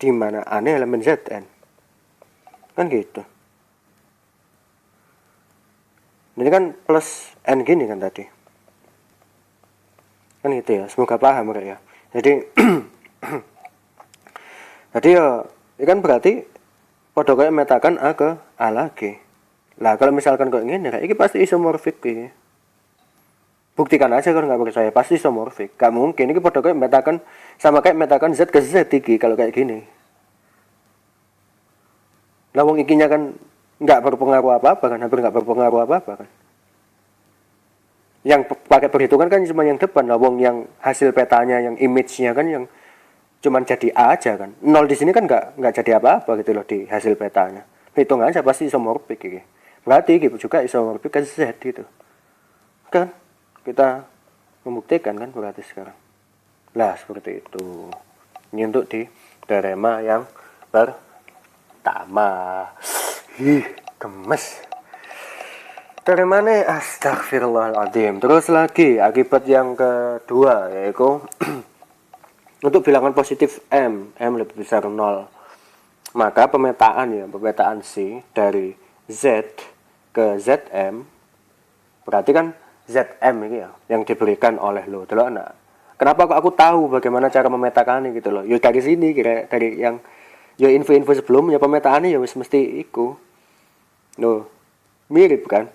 di mana A nya elemen Zn. Kan gitu. Ini kan plus N gini kan tadi. Kan gitu ya, semoga paham ya. Jadi ya ini kan berarti pada kayak metakan A ke A lagi. Lah kalau misalkan kok ngene, ini pasti isomorfik ini. Buktikan aja kalau nggak percaya, pasti isomorfik. Gak mungkin ini pada kayak metakan sama kayak metakan Z ke Z iki kalau kayak gini. Lah wong ikinya kan nggak berpengaruh apa-apa kan, hampir nggak berpengaruh apa-apa kan. Yang pakai perhitungan kan cuma yang depan, lah wong yang hasil petanya, yang image-nya kan yang cuman jadi A aja kan. 0 di sini kan nggak jadi apa-apa gitu loh di hasil petanya. Hitung aja pasti isomorfik gitu. Berarti gitu juga isomorfik ke Z gitu. Kan kita membuktikan kan berarti sekarang. Lah seperti itu. Ini untuk di teorema yang pertama. Gemes. Teorema ini astagfirullahaladzim. Terus lagi akibat yang kedua yaitu untuk bilangan positif M lebih besar 0, maka pemetaan C dari Z ke Zm berarti kan Zm ini ya yang diberikan oleh lo. Delok anak. Kenapa kok aku tahu bagaimana cara memetakannya gitu loh. Ya dari sini dari yang ya info-info sebelumnya pemetaannya ya mesti iku. Loh, mirip kan?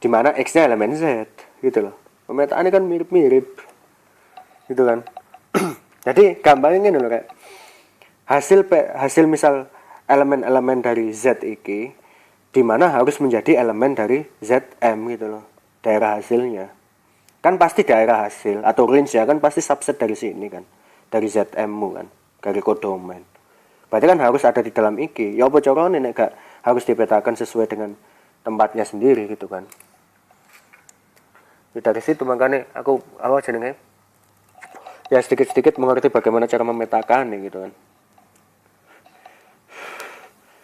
Dimana X-nya elemen Z gitu loh. Pemetaannya kan mirip-mirip gitu kan. Jadi gampangnya loh kayak hasil misal elemen-elemen dari Z iki dimana harus menjadi elemen dari Zm gitu loh, daerah hasilnya kan pasti daerah hasil atau range ya kan pasti subset dari sini kan, dari Zm-mu kan, dari kodomen. Berarti kan harus ada di dalam iki. Ya apa carane nek gak harus dipetakan sesuai dengan tempatnya sendiri gitu kan. Dari situ makanya aku jenenge ya sedikit-sedikit mengerti bagaimana cara memetakan gitu kan.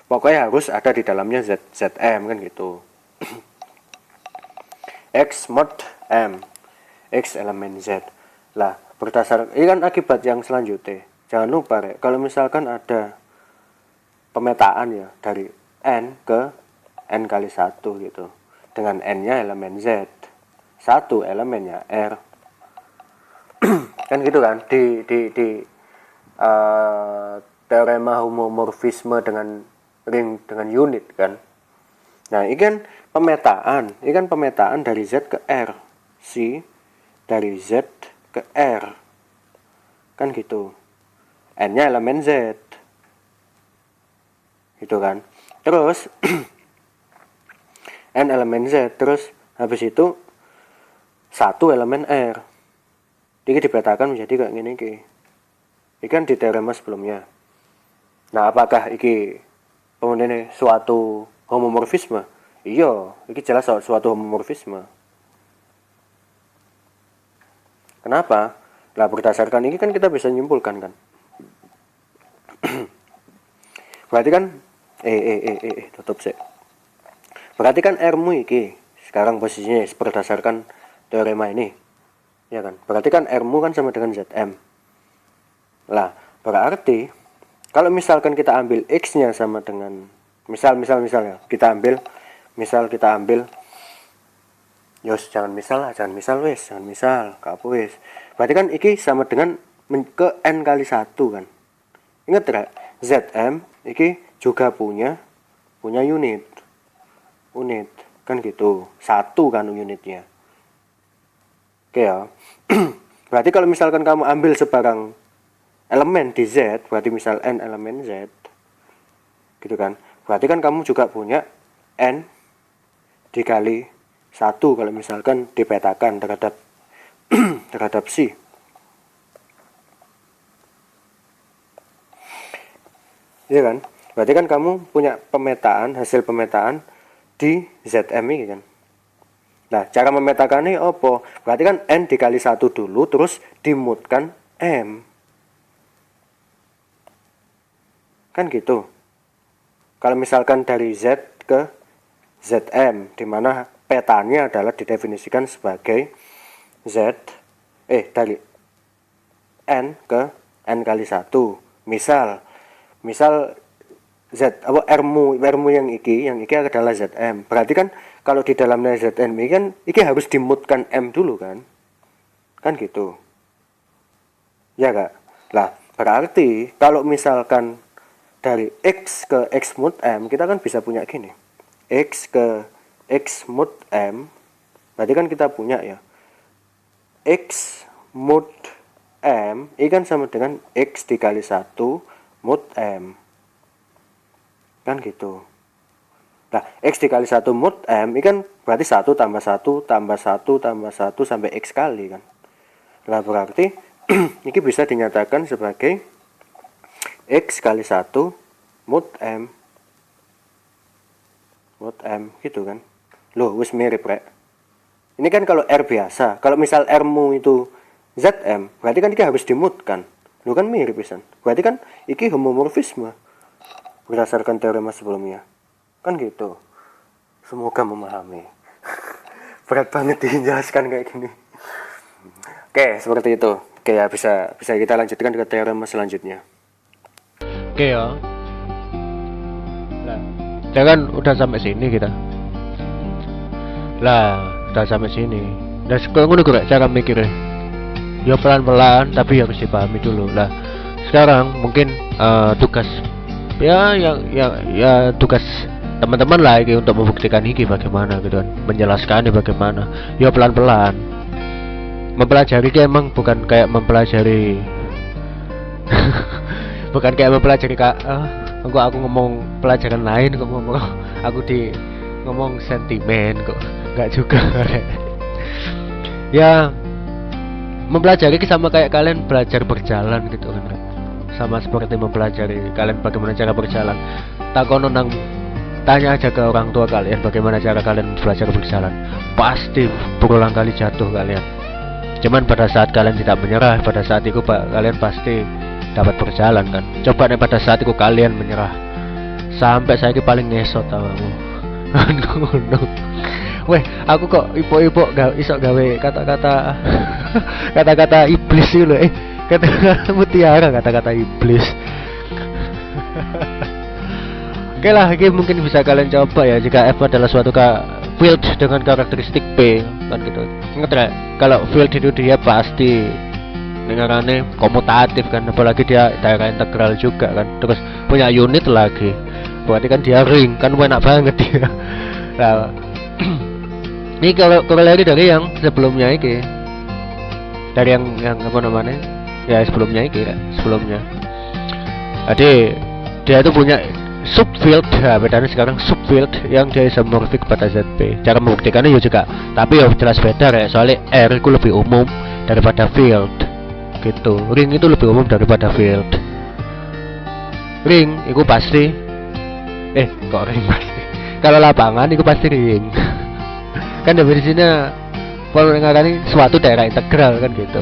Pokoknya harus ada di dalamnya Zm kan gitu. X mod M, X elemen Z. Lah berdasarkan ini kan akibat yang selanjutnya. Jangan lupa kalau misalkan ada pemetaan ya dari N ke N kali 1 gitu. dengan n-nya elemen z, 1 elemennya r. Kan gitu kan di teorema homomorfisme dengan ring dengan unit kan. Nah, ini kan pemetaan dari z ke r, si dari z ke r, kan gitu. N-nya elemen z, gitu kan. Terus n elemen z, terus habis itu 1 elemen r. Ini dipetakan menjadi kayak gini ki. Ini kan di teorema sebelumnya. Nah, apakah ini kemudian suatu homomorfisme? Iya, ini jelas suatu homomorfisme. Kenapa? Nah, berdasarkan ini kan kita bisa menyimpulkan kan. Berarti kan tutup sih. Berarti kan R-mu iki sekarang posisinya berdasarkan teorema ini. Ya kan? Berarti kan R-mu kan sama dengan Zm. Lah, berarti kalau misalkan kita ambil X-nya sama dengan misal ya, kita ambil yos, jangan misal kapu wis. Berarti kan iki sama dengan ke n kali 1 kan. Ingat tidak? Zm iki juga punya unit kan gitu, 1 kan unitnya. Oke ya. Berarti kalau misalkan kamu ambil sebarang elemen di Z, berarti misal n elemen Z, gitu kan. Berarti kan kamu juga punya n dikali 1 kalau misalkan dipetakan terhadap si. Iya kan? Berarti kan kamu punya hasil pemetaan di Zm ini kan. Nah, cara memetakan ini apa? Berarti kan n dikali 1 dulu, terus dimutkan m. Kan gitu. Kalau misalkan dari Z ke Zm, di mana petanya adalah didefinisikan sebagai dari n ke n kali 1. Misal Z R-mu yang iki adalah Zm. Berarti kan kalau di dalamnya Zm ini kan iki harus dimutkan M dulu kan. Kan gitu. Ya enggak? Lah, berarti kalau misalkan dari X ke X mut M, kita kan bisa punya gini. X ke X mut M, berarti kan kita punya ya. X mut M ini kan sama dengan X dikali 1 mut M. Kan gitu. Nah, X dikali 1 mut M ini kan berarti 1 tambah 1 tambah 1 tambah 1 sampai X kali kan. Nah, berarti ini bisa dinyatakan sebagai X kali 1 mut M. Mut M gitu kan. Loh, wis mirip rek. Ini kan kalau R biasa. Kalau misal R-mu itu Zm, berarti kan ini harus dimutkan. Loh, kan mirip pisan. Berarti kan ini homomorfisme berdasarkan teorema sebelumnya. Kan gitu. Semoga memahami. Berat banget dijelaskan kayak gini. Oke, seperti itu. Oke ya, bisa kita lanjutkan ke teorema selanjutnya. Oke ya. Lah, kita kan udah sampai sini kita. Lah, udah sampai sini. Dan ngono kok cara mikirnya. Ya pelan-pelan tapi harus dipahami dulu. Lah, sekarang mungkin tugas tugas teman-teman lagi untuk membuktikan ini bagaimana gitu kan, menjelaskan ini bagaimana. Ya pelan-pelan. Mempelajari ini emang bukan kayak mempelajari aku ngomong pelajaran lain kok ngomong aku ngomong sentimen kok nggak juga. Ya mempelajari sama kayak kalian belajar berjalan gitu kan, sama seperti mempelajari kalian bagaimana cara berjalan. Takono nang tanya aja ke orang tua kalian bagaimana cara kalian belajar berjalan, pasti berulang kali jatuh kalian. Cuman pada saat kalian tidak menyerah, pada saat itu kalian pasti dapat berjalan kan. Coba nih pada saat itu kalian menyerah, sampai saya paling ngesot tawamu. Aduh, weh, aku kok ipo-ipo gak iso gawe kata-kata iblis itu loh. Kata-kata mutiara, kata-kata iblis. Oke lah, ini mungkin bisa kalian coba ya. Jika F adalah suatu field dengan karakteristik P kan gitu. Ingat ya, kalau field itu dia pasti dengarannya komutatif kan, apalagi dia daerah integral juga kan, terus punya unit lagi, berarti kan dia ring kan, enak banget dia. Nah, ini kalau lagi dari yang sebelumnya ini, dari yang apa namanya ya sebelumnya ini sebelumnya, jadi dia itu punya subfield, ya bedanya sekarang subfield yang dia isomorphic pada ZP. Cara membuktikannya juga, tapi ya jelas beda ya, soalnya R itu lebih umum daripada field gitu. Ring itu lebih umum daripada field. Ring itu pasti kok ring pasti, kalau lapangan itu pasti ring. Kan definisinya kalau ini suatu daerah integral kan gitu.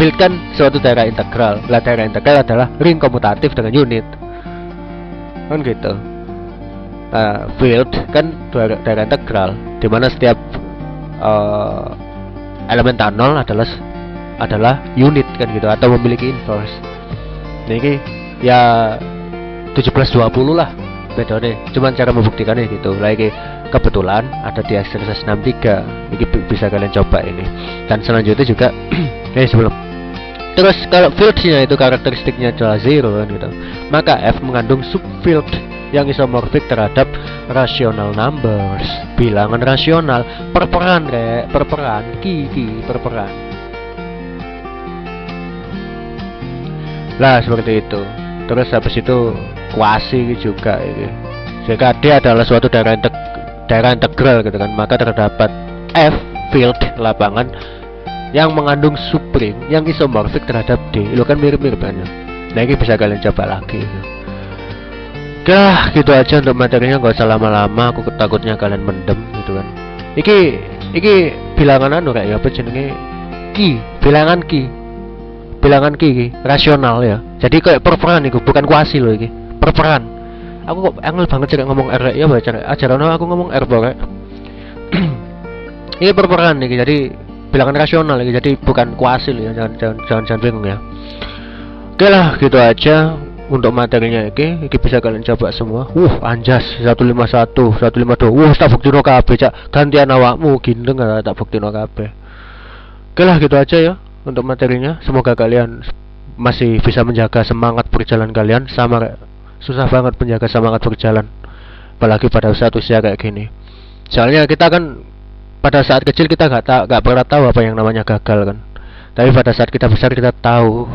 Field kan suatu daerah integral. Lah daerah integral adalah ring komutatif dengan unit kan gitu. Field kan daerah integral di mana setiap elemen tanol adalah unit kan gitu, atau memiliki inverse. Nah ini ya 17-20 lah metode, cuman cara membuktikannya gitu. Lagi kebetulan ada di exercise 63, ini bisa kalian coba ini. Dan selanjutnya juga sebelum terus kalau fieldnya itu karakteristiknya adalah 0 kan gitu, maka F mengandung subfield yang isomorfik terhadap rational numbers, bilangan rasional, perperan perperan. Lah seperti itu. Terus habis itu kuasi juga ini. Jika D adalah suatu daerah integral gitu kan, maka terdapat F field lapangan yang mengandung subring yang isomorfik terhadap D. Itu kan mirip-mirip kan. Nah ini bisa kalian coba lagi. Oke lah, gitu aja untuk materinya, gak usah lama-lama, aku takutnya kalian mendem gitu kan. Iki bilangan anu kayak apa jenenge? Bilangan ki rasional ya. Jadi kayak perperan itu, bukan kuasi loh iki. Perperan. Aku kok angel banget sih ngomong R ya, baca ajaran aku ngomong R pokoknya. Ini perperan iki, jadi bilangan rasional iki, jadi bukan kuasi loh ya. Jangan bingung ya. Oke lah, gitu aja untuk materinya iki bisa kalian coba semua. Anjas 151, 152. Tak buktino kabeh, Cak. Gantian awakmu gendeng tak buktino kabeh. Oke lah, gitu aja ya untuk materinya. Semoga kalian masih bisa menjaga semangat berjalan kalian. Susah banget menjaga semangat berjalan, apalagi pada saat usia kayak gini. Soalnya kita kan pada saat kecil kita nggak pernah tahu apa yang namanya gagal kan. Tapi pada saat kita besar kita tahu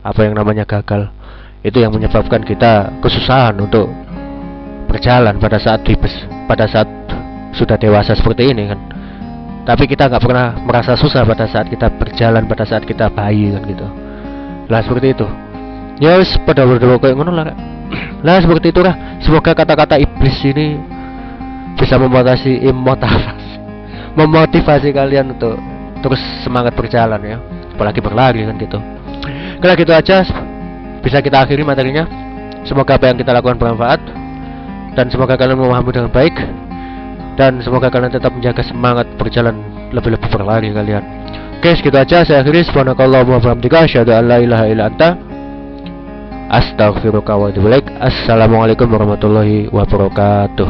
apa yang namanya gagal. Itu yang menyebabkan kita kesusahan untuk berjalan pada saat sudah dewasa seperti ini kan. Tapi kita nggak pernah merasa susah pada saat kita berjalan, pada saat kita bayi kan gitu. Lah seperti itu. Ya wis pada berdua kayak ngono lah. Lah seperti itulah. Semoga kata-kata iblis ini bisa memotivasi kalian untuk terus semangat berjalan ya, apalagi berlari kan gitu. Kalau gitu aja bisa kita akhiri materinya. Semoga apa yang kita lakukan bermanfaat, dan semoga kalian memahami dengan baik, dan semoga kalian tetap menjaga semangat berjalan, lebih-lebih berlari kalian. Oke, segitu aja saya akhiri. Subhanakallahumma wa bihamdika asyhadu an la ilaha illa anta astaghfiruka wa atubu ilaik. Assalamualaikum warahmatullahi wabarakatuh.